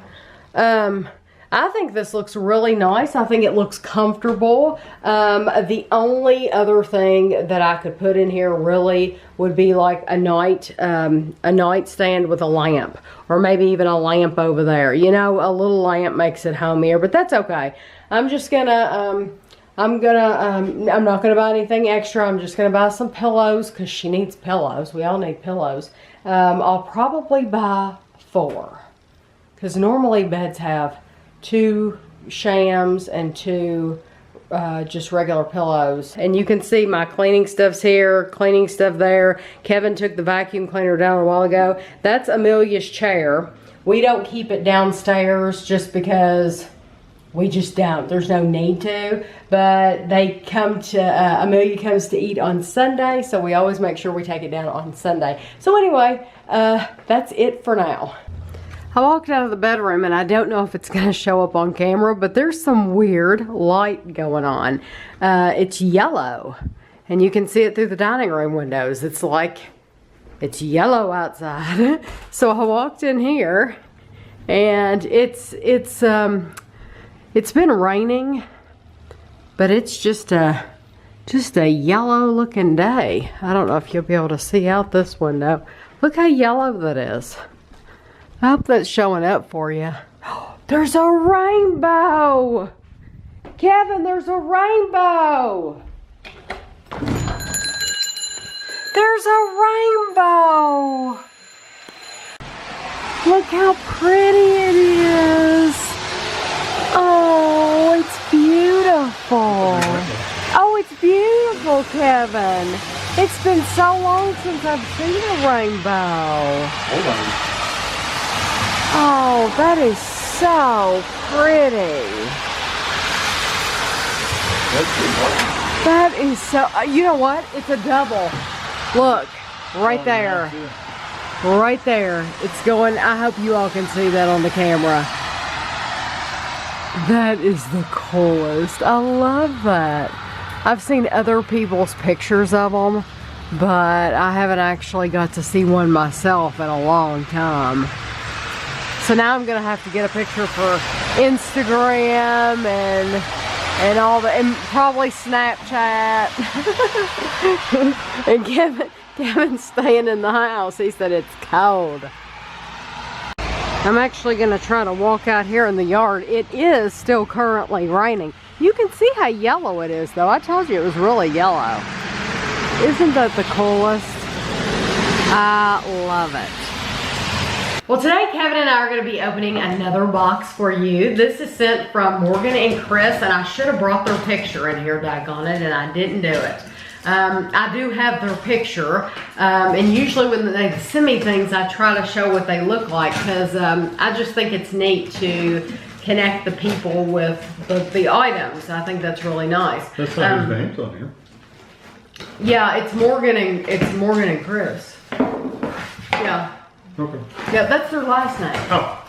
I think this looks really nice. I think it looks comfortable. The only other thing that I could put in here really would be like a nightstand with a lamp, or maybe even a lamp over there. You know, a little lamp makes it homier, but that's okay. I'm just gonna, I'm not gonna buy anything extra. I'm just gonna buy some pillows because she needs pillows. We all need pillows. I'll probably buy 4 because normally beds have 2 shams and 2 just regular pillows. And you can see my cleaning stuff's here, cleaning stuff there. Kevin took the vacuum cleaner down a while ago. That's Amelia's chair. We don't keep it downstairs just because we just don't. There's no need to. But they come to, Amelia comes to eat on Sunday, so we always make sure we take it down on Sunday. So anyway, that's it for now. I walked out of the bedroom, and I don't know if it's going to show up on camera, but there's some weird light going on. It's yellow, and you can see it through the dining room windows. It's like, it's yellow outside. So I walked in here, and it's been raining, but it's just a yellow looking day. I don't know if you'll be able to see out this window. Look how yellow that is. I hope that's showing up for you. There's a rainbow! Kevin, there's a rainbow! There's a rainbow! Look how pretty it is! Oh, it's beautiful! Oh, it's beautiful, Kevin! It's been so long since I've seen a rainbow. Hold on. Oh, that is so pretty. That is so, you know what? It's a double. Look, right there. Right there. It's going, I hope you all can see that on the camera. That is the coolest. I love that. I've seen other people's pictures of them, but I haven't actually got to see one myself in a long time. So now I'm gonna have to get a picture for Instagram and all the, and probably Snapchat. And Kevin's staying in the house. He said it's cold. I'm actually gonna try to walk out here in the yard. It is still currently raining. You can see how yellow it is though. I told you it was really yellow. Isn't that the coolest? I love it. Well, today Kevin and I are going to be opening another box for you. This is sent from Morgan and Chris, and I should have brought their picture in here, daggone it, and I didn't do it. I do have their picture, and usually when they send me things, I try to show what they look like, because I just think it's neat to connect the people with the items. I think that's really nice. That's not his names on here. Yeah, it's Morgan and Chris. Yeah. Okay. Yeah, that's their last name. Oh.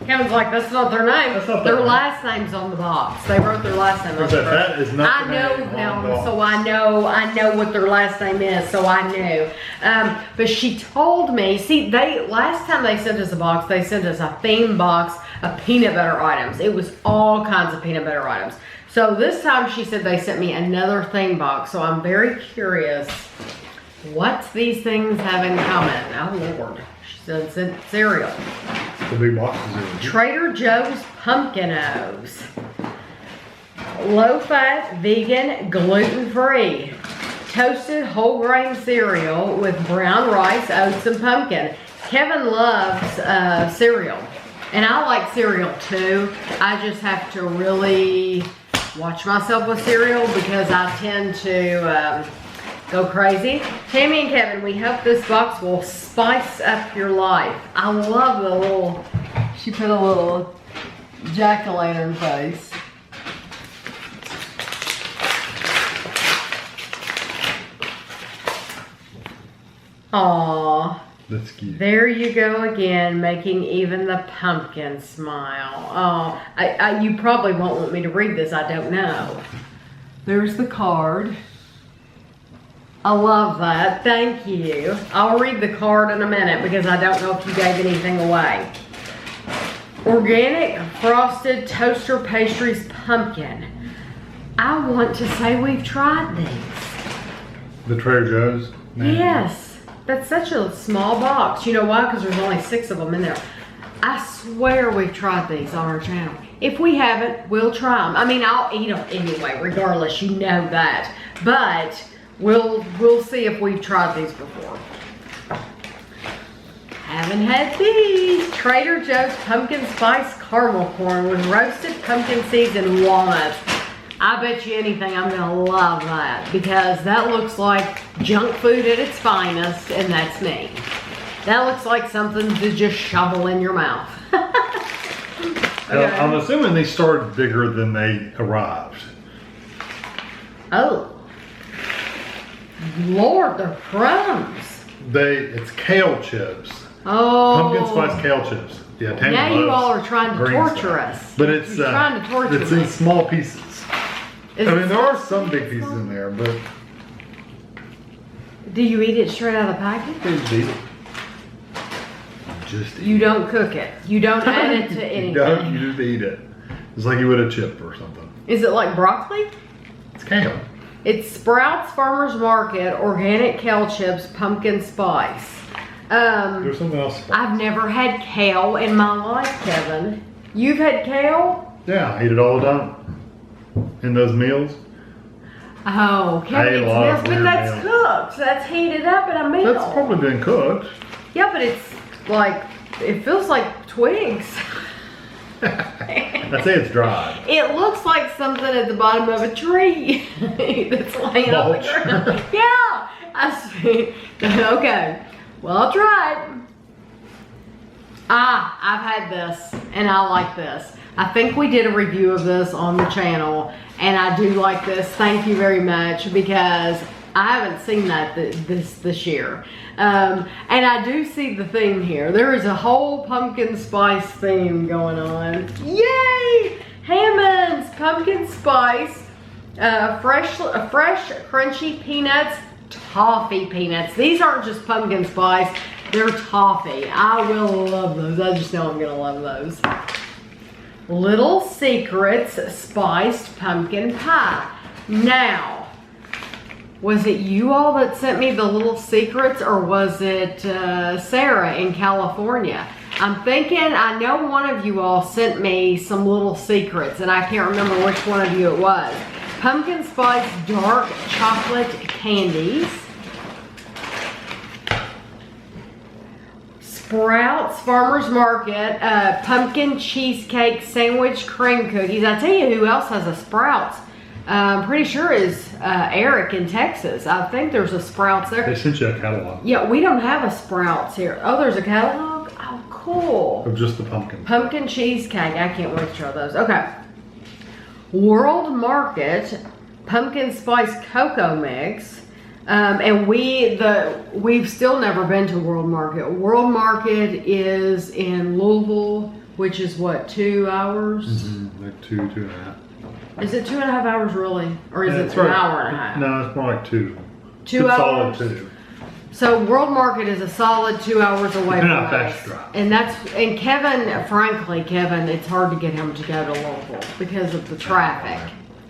Kevin's like, that's not their name. That's not their their last name's on the box. They wrote their last name on the box. That is not I know them, so I know what their last name is, so I knew. But she told me, see, last time they sent us a box, they sent us a theme box of peanut butter items. It was all kinds of peanut butter items. So this time she said they sent me another theme box, so I'm very curious what these things have in common. Oh Lord, she said cereal. The big boxes are Trader Joe's Pumpkin-O's. Low-fat, vegan, gluten-free. Toasted whole grain cereal with brown rice, oats, and pumpkin. Kevin loves cereal. And I like cereal too. I just have to really watch myself with cereal because I tend to go crazy. Tammy and Kevin, we hope this box will spice up your life. I love the little, she put a little jack-o'-lantern face. Aww. That's cute. There you go again, making even the pumpkin smile. Oh, you probably won't want me to read this, I don't know. There's the card. I love that, thank you. I'll read the card in a minute because I don't know if you gave anything away. Organic frosted toaster pastries pumpkin. I want to say we've tried these. The Trader Joe's? Man. Yes. That's such a small box. You know why? Because there's only 6 of them in there. I swear we've tried these on our channel. If we haven't, we'll try them. I mean, I'll eat them anyway, regardless. You know that. But we'll see if we've tried these before. Haven't had these. Trader Joe's pumpkin spice caramel corn with roasted pumpkin seeds and walnuts. I bet you anything I'm gonna love that because that looks like junk food at its finest, and that's me. That looks like something to just shovel in your mouth. Okay. I'm assuming they started bigger than they arrived. Oh. Lord, they're crumbs. It's kale chips. Oh. Pumpkin spice kale chips. Yeah, Tammy now you loves all are trying to green torture stuff. us. But it's You're trying to torture it's me. in small pieces. Is I it mean, there are small some big pieces in there, but Do you eat it straight out of the package? just eat it. Just eat You don't cook it. You don't add it to anything. You just eat it. It's like you would a chip or something. Is it like broccoli? It's kale. It's Sprouts Farmers Market organic kale chips, pumpkin spice. There's something else. I've never had kale in my life, Kevin. You've had kale? Yeah, I eat it all the time. In those meals. Oh, I Kevin, ate a it's lot of meals, but weird that's meals. cooked. That's heated up in a meal. That's probably been cooked. Yeah, but it's like, it feels like twigs. I'd say it's dry. It looks like something at the bottom of a tree that's laying on the Mulch. ground. Yeah, I see. Okay, well, I'll try it. I've had this, and I like this. I think we did a review of this on the channel, and I do like this. Thank you very much, because I haven't seen that this year. And I do see the theme here. There is a whole pumpkin spice theme going on. Yay! Hammond's pumpkin spice, fresh crunchy peanuts, toffee peanuts. These aren't just pumpkin spice, they're toffee. I will love those. I just know I'm gonna love those. Little Secrets spiced pumpkin pie. Now, was it you all that sent me the Little Secrets, or was it Sarah in California? I'm thinking, I know one of you all sent me some Little Secrets, and I can't remember which one of you it was. Pumpkin spice dark chocolate candies. Sprouts Farmers Market pumpkin cheesecake sandwich cream cookies. I tell you who else has a Sprouts. I'm pretty sure is Eric in Texas. I think there's a Sprouts there. They sent you a catalog. Yeah, we don't have a Sprouts here. Oh, there's a catalog? Oh, cool. Of just the pumpkin. Pumpkin cheesecake. I can't wait to try those. Okay. World Market pumpkin spice cocoa mix. And we've still never been to World Market. World Market is in Louisville, which is what, 2 hours? Mm-hmm. Like 2.5. Is it 2.5 hours really? Or is Yeah, it it's an right. hour and a half? No, it's more like 2. 2 It's hours? solid 2. So World Market is a solid 2 hours away Depending from on how us. fast you drive. And Kevin, frankly, Kevin, it's hard to get him to go to Louisville because of the traffic.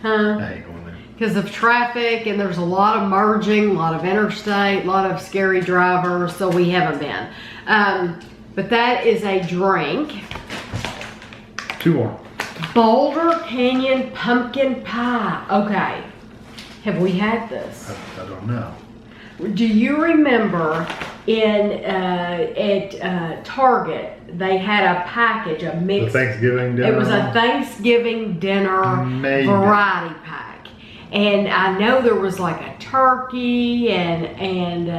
Huh? I ain't going there. Because of traffic, and there's a lot of merging, a lot of interstate, a lot of scary drivers, so we haven't been. but that is a drink. 2 more. Boulder Canyon pumpkin pie. Okay, have we had this? I don't know. Do you remember at Target they had a package, a The mixed? Thanksgiving dinner. It was a Thanksgiving dinner Maybe. variety pack, and I know there was like a turkey and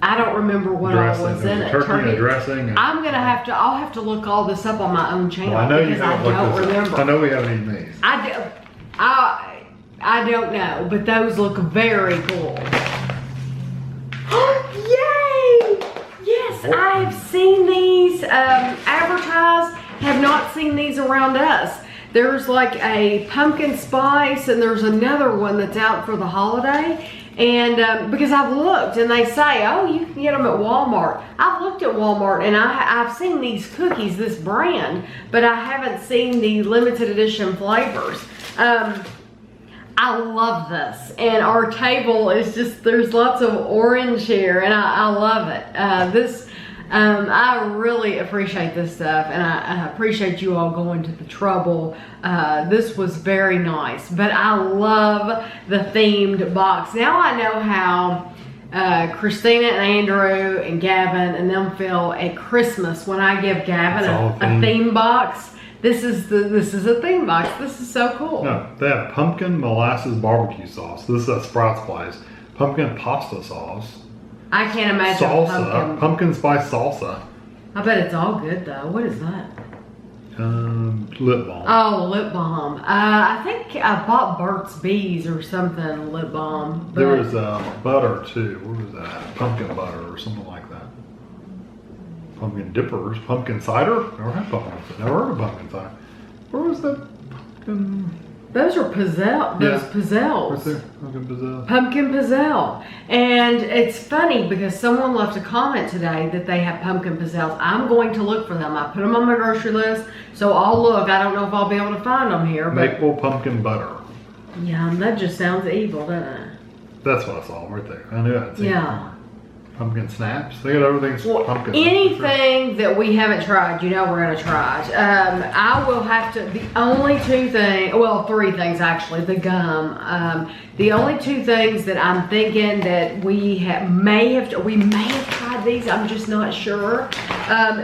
I don't remember what all dressing. was There in was it. a turkey and a dressing. And, I'll have to look all this up on my own channel well, I know you because I haven't don't looked this up. remember. I know we haven't eaten these. I don't know, but those look very cool. Yay! Yes, I have seen these advertised, have not seen these around us. There's like a pumpkin spice and there's another one that's out for the holiday. And because I've looked and they say, oh, you can get them at Walmart. I've looked at Walmart and I've seen these cookies, this brand, but I haven't seen the limited edition flavors. I love this, and our table is just, there's lots of orange here, and I love it. I really appreciate this stuff, and I appreciate you all going to the trouble. This was very nice, but I love the themed box. Now I know how Christina and Andrew and Gavin and them feel at Christmas when I give Gavin a theme box. This is a theme box. This is so cool. No, they have pumpkin molasses barbecue sauce. This is a Sprouts place. Pumpkin pasta sauce. I can't imagine Salsa. Pumpkin spice salsa. I bet it's all good though. What is that? Lip balm. Oh, lip balm. I think I bought Burt's Bees or something lip balm. But There was butter too. What was that? Pumpkin butter or something like that. Pumpkin dippers. Pumpkin cider? Never had pumpkin cider. Never heard of pumpkin cider. Where was that pumpkin? those are Pizzelle. Those Pizzelles. What's there? Pumpkin Pizzelle. Pumpkin Pizzelle. And it's funny because someone left a comment today that they have pumpkin Pizzelles. I'm going to look for them. I put them on my grocery list, so I'll look. I don't know if I'll be able to find them here. But Maple pumpkin butter. yeah, that just sounds evil, doesn't it? That's what I saw right there. I knew I'd seen Yeah. pumpkin snaps. They got everything Well, pumpkin. anything that we haven't tried, you know we're gonna try it. I will have to, the only two things, well, three things actually, the gum. The only two things that I'm thinking that we may have tried these, I'm just not sure.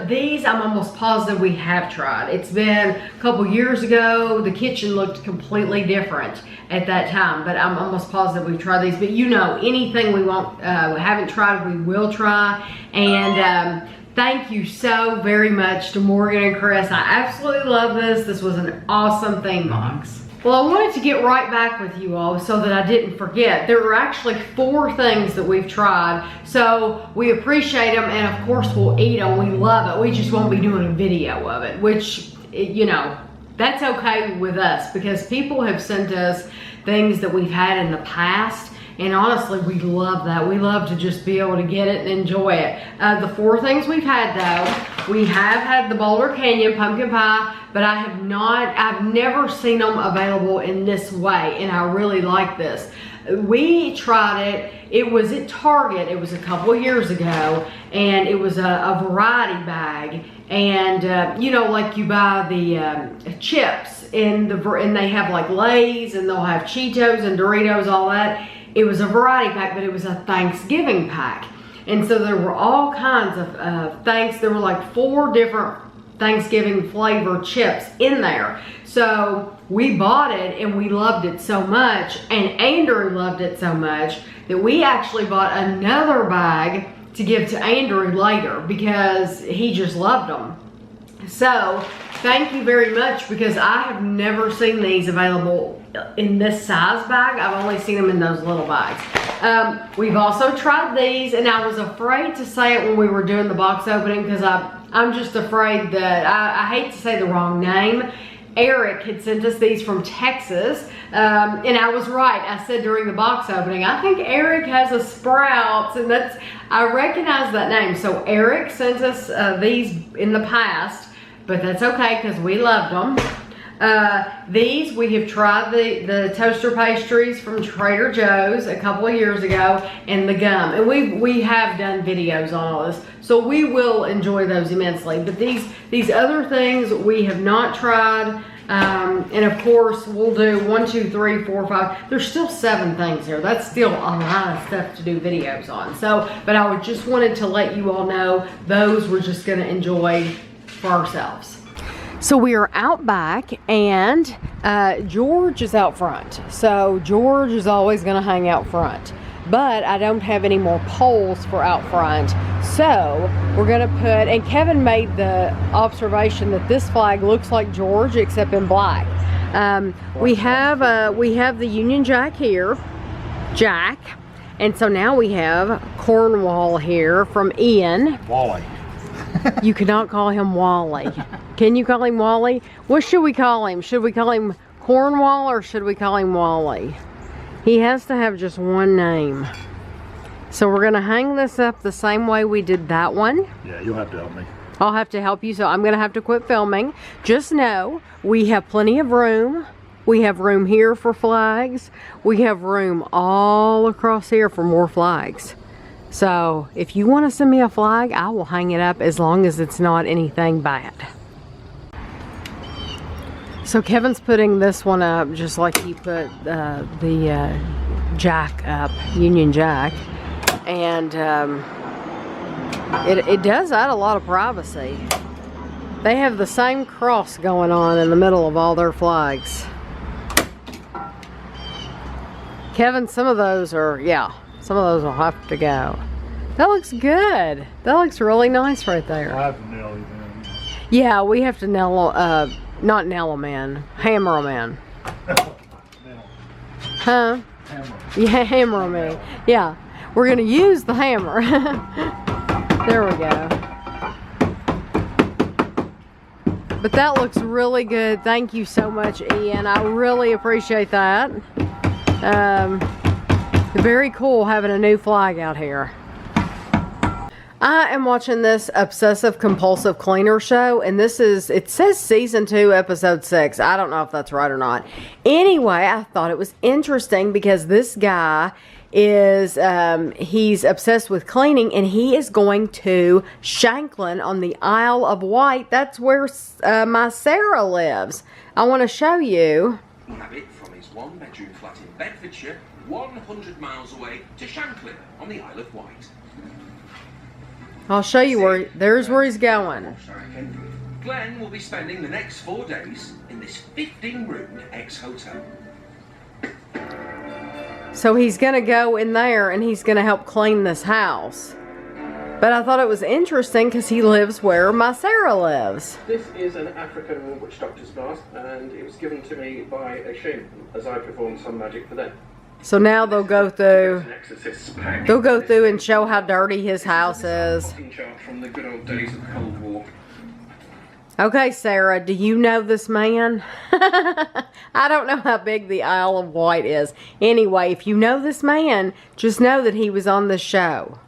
These, I'm almost positive we have tried. It's been a couple years ago. The kitchen looked completely different at that time, but I'm almost positive we've tried these. But you know, anything we haven't tried, we will try. And thank you so very much to Morgan and Chris. I absolutely love this. This was an awesome theme box. Well, I wanted to get right back with you all so that I didn't forget. There were actually 4 things that we've tried, so we appreciate them, and of course we'll eat them. We love it. We just won't be doing a video of it, which, you know, that's okay with us because people have sent us things that we've had in the past, and honestly, we love that. We love to just be able to get it and enjoy it. The 4 things we've had though, we have had the Boulder Canyon pumpkin pie, but I've never seen them available in this way, and I really like this. We tried it, it was at Target, it was a couple of years ago, and it was a variety bag. And you know, like you buy the chips, and they have like Lay's, and they'll have Cheetos and Doritos, all that. It was a variety pack, but it was a Thanksgiving pack. And so there were all kinds of there were like 4 different Thanksgiving flavor chips in there. So we bought it and we loved it so much, and Andrew loved it so much that we actually bought another bag to give to Andrew later because he just loved them. So thank you very much, because I have never seen these available in this size bag. I've only seen them in those little bags. We've also tried these, and I was afraid to say it when we were doing the box opening because I'm just afraid that, I hate to say the wrong name. Eric had sent us these from Texas, and I was right. I said during the box opening, I think Eric has a Sprouts, and I recognize that name. So Eric sent us these in the past, but that's okay because we loved them. These, we have tried the toaster pastries from Trader Joe's a couple of years ago, and the gum. And we have done videos on all this, so we will enjoy those immensely. But these other things we have not tried. And of course, we'll do 1, 2, 3, 4, 5. There's still 7 things here. That's still a lot of stuff to do videos on. So, but I just wanted to let you all know those we're just going to enjoy for ourselves. So we are out back, and George is out front. So George is always going to hang out front. But I don't have any more poles for out front. So we're going to put, and Kevin made the observation that this flag looks like George except in black. We have the Union Jack here, Jack. And so now we have Cornwall here from Ian. Wally. You cannot call him Wally. Can you call him Wally? What should we call him? Should we call him Cornwall or should we call him Wally? He has to have just one name. So we're gonna hang this up the same way we did that one. Yeah, you'll have to help me. I'll have to help you, so I'm gonna have to quit filming. Just know, we have plenty of room. We have room here for flags. We have room all across here for more flags. So if you want to send me a flag, I will hang it up as long as it's not anything bad. So Kevin's putting this one up just like he put the Jack up, Union Jack. And it does add a lot of privacy. They have the same cross going on in the middle of all their flags. Kevin, some of those are, yeah, some of those will have to go. That looks good. That looks really nice right there. I have to nail these in. Yeah, we have to nail, not nail them in, hammer them in. Huh? Hammer. Yeah, hammer them in. Yeah, we're gonna use the hammer. There we go. But that looks really good. Thank you so much, Ian. I really appreciate that. Very cool having a new flag out here. I am watching this obsessive compulsive cleaner show, and this is, it says season 2 episode 6. I don't know if that's right or not. Anyway, I thought it was interesting because this guy is he's obsessed with cleaning, and he is going to Shanklin on the Isle of Wight. That's where my Sarah lives. I want to show you. Have it from his 1-bedroom flat in Bedfordshire, 100 miles away to Shanklin on the Isle of Wight. I'll show you where, there's where he's going. Glenn will be spending the next 4 days in this 15-room ex-hotel. So he's gonna go in there and he's gonna help clean this house. But I thought it was interesting because he lives where my Sarah lives. This is an African witch doctor's mask, and it was given to me by a shaman as I performed some magic for them. So now they'll go through and show how dirty his house is. From the good old days of the Cold War. Okay, Sarah, do you know this man? I don't know how big the Isle of Wight is. Anyway, if you know this man, just know that he was on the show.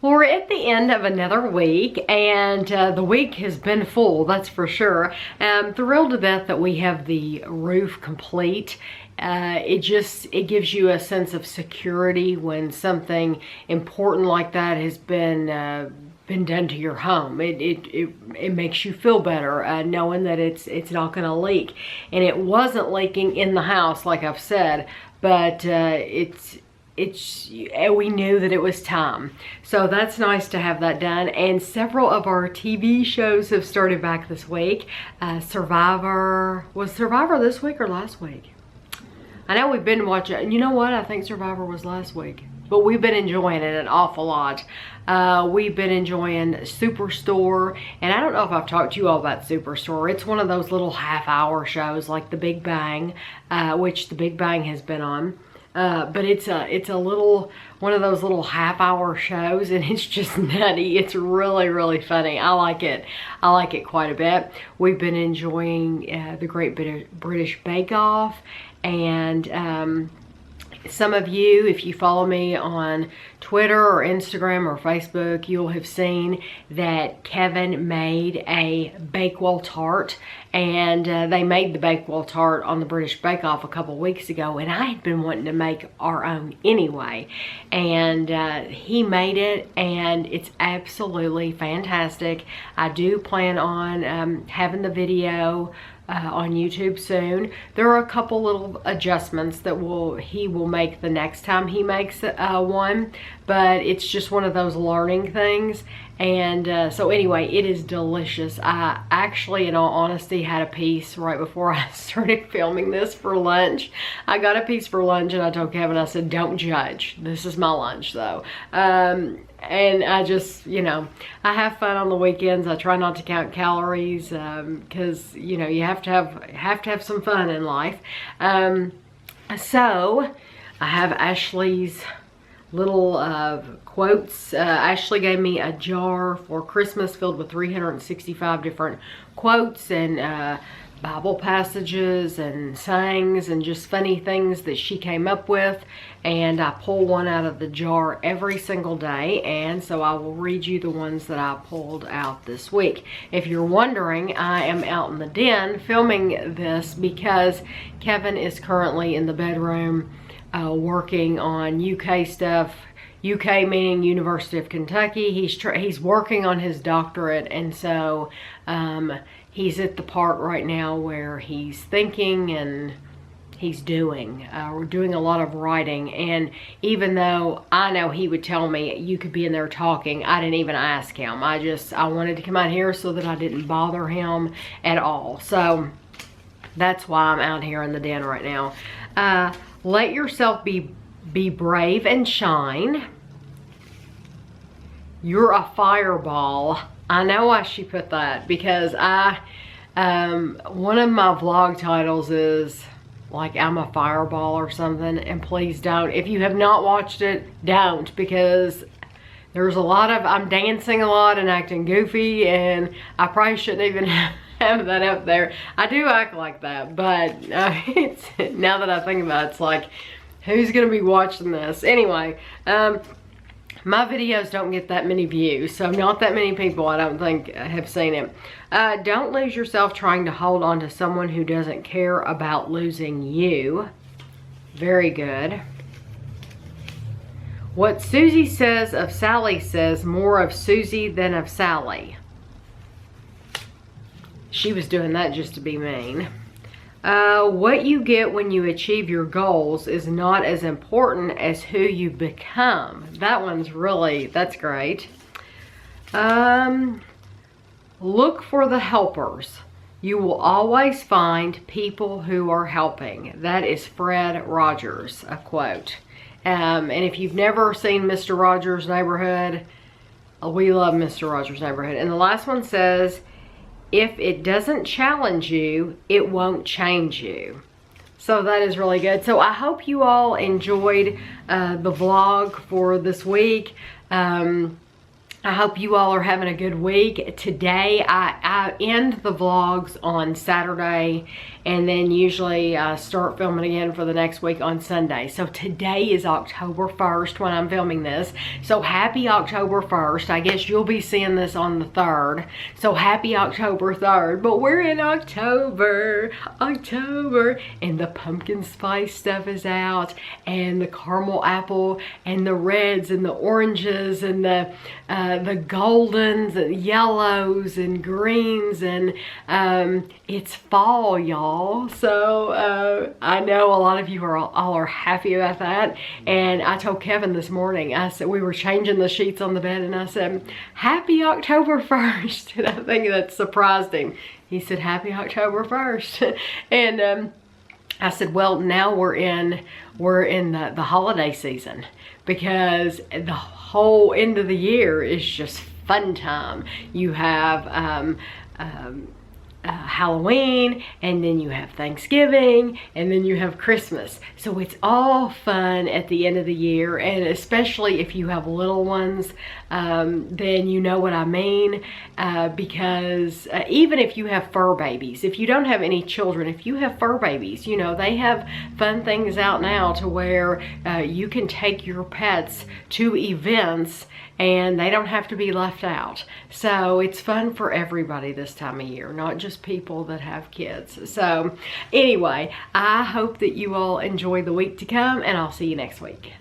Well, we're at the end of another week, and the week has been full, that's for sure. I'm thrilled to death that we have the roof complete. It gives you a sense of security when something important like that has been done to your home. It makes you feel better knowing that it's not going to leak. And it wasn't leaking in the house, like I've said, but we knew that it was time. So that's nice to have that done. And several of our TV shows have started back this week. Survivor, was Survivor this week or last week? I know we've been watching, you know what, I think Survivor was last week. But we've been enjoying it an awful lot. We've been enjoying Superstore. And I don't know if I've talked to you all about Superstore. It's one of those little half-hour shows like The Big Bang, which The Big Bang has been on. But it's a little, one of those little half-hour shows, and it's just nutty. It's really, really funny. I like it. I like it quite a bit. We've been enjoying the Great British Bake Off, and Some of you, if you follow me on Twitter or Instagram or Facebook, you'll have seen that Kevin made a Bakewell tart, and they made the Bakewell tart on the British Bake Off a couple weeks ago, and I had been wanting to make our own anyway, and he made it, and it's absolutely fantastic. I do plan on having the video on YouTube soon. There are a couple little adjustments that he will make the next time he makes one, but it's just one of those learning things. And so anyway, it is delicious. I actually, in all honesty, had a piece right before I started filming this for lunch. I got a piece for lunch, and I told Kevin, I said, don't judge. This is my lunch though. And I just, you know, I have fun on the weekends. I try not to count calories because, you know, you have to have some fun in life. So I have Ashley's little quotes. Ashley gave me a jar for Christmas filled with 365 different quotes and Bible passages and sayings and just funny things that she came up with, and I pull one out of the jar every single day, and so I will read you the ones that I pulled out this week. If you're wondering, I am out in the den filming this because Kevin is currently in the bedroom working on UK stuff. UK meaning University of Kentucky. He's working on his doctorate, and so he's at the part right now where he's thinking and he's doing. We're doing a lot of writing, and even though I know he would tell me you could be in there talking, I didn't even ask him. I wanted to come out here so that I didn't bother him at all. So that's why I'm out here in the den right now. Let yourself be brave and shine. You're a fireball. I know why she put that, because one of my vlog titles is like I'm a fireball or something, and please don't. If you have not watched it, don't, because there's a lot of, I'm dancing a lot and acting goofy, and I probably shouldn't even have that up there. I do act like that, but it's, now that I think about it, it's like, who's gonna be watching this? Anyway, my videos don't get that many views, so not that many people, I don't think, have seen it. Don't lose yourself trying to hold on to someone who doesn't care about losing you. Very good. What Susie says of Sally says more of Susie than of Sally. She was doing that just to be mean. What you get when you achieve your goals is not as important as who you become. That one's really, that's great. Look for the helpers. You will always find people who are helping. That is Fred Rogers, a quote. And if you've never seen Mr. Rogers' Neighborhood, we love Mr. Rogers' Neighborhood. And the last one says, if it doesn't challenge you, it won't change you. So that is really good. So I hope you all enjoyed the vlog for this week. I hope you all are having a good week. Today, I end the vlogs on Saturday, and then usually start filming again for the next week on Sunday. So today is October 1st when I'm filming this. So happy October 1st. I guess you'll be seeing this on the 3rd. So happy October 3rd. But we're in October, and the pumpkin spice stuff is out, and the caramel apple, and the reds, and the oranges, and the goldens, and yellows, and greens, and it's fall, y'all. So I know a lot of you all are happy about that. And I told Kevin this morning, I said, we were changing the sheets on the bed, and I said, happy October 1st. And I think that surprised him. He said, happy October 1st. And I said, well, now we're in the holiday season, because the whole end of the year is just fun time. You have Halloween, and then you have Thanksgiving, and then you have Christmas. So it's all fun at the end of the year, and especially if you have little ones, then you know what I mean, because even if you have fur babies, if you don't have any children, if you have fur babies, you know, they have fun things out now to where you can take your pets to events and they don't have to be left out. So it's fun for everybody this time of year, not just people that have kids. So anyway, I hope that you all enjoy the week to come, and I'll see you next week.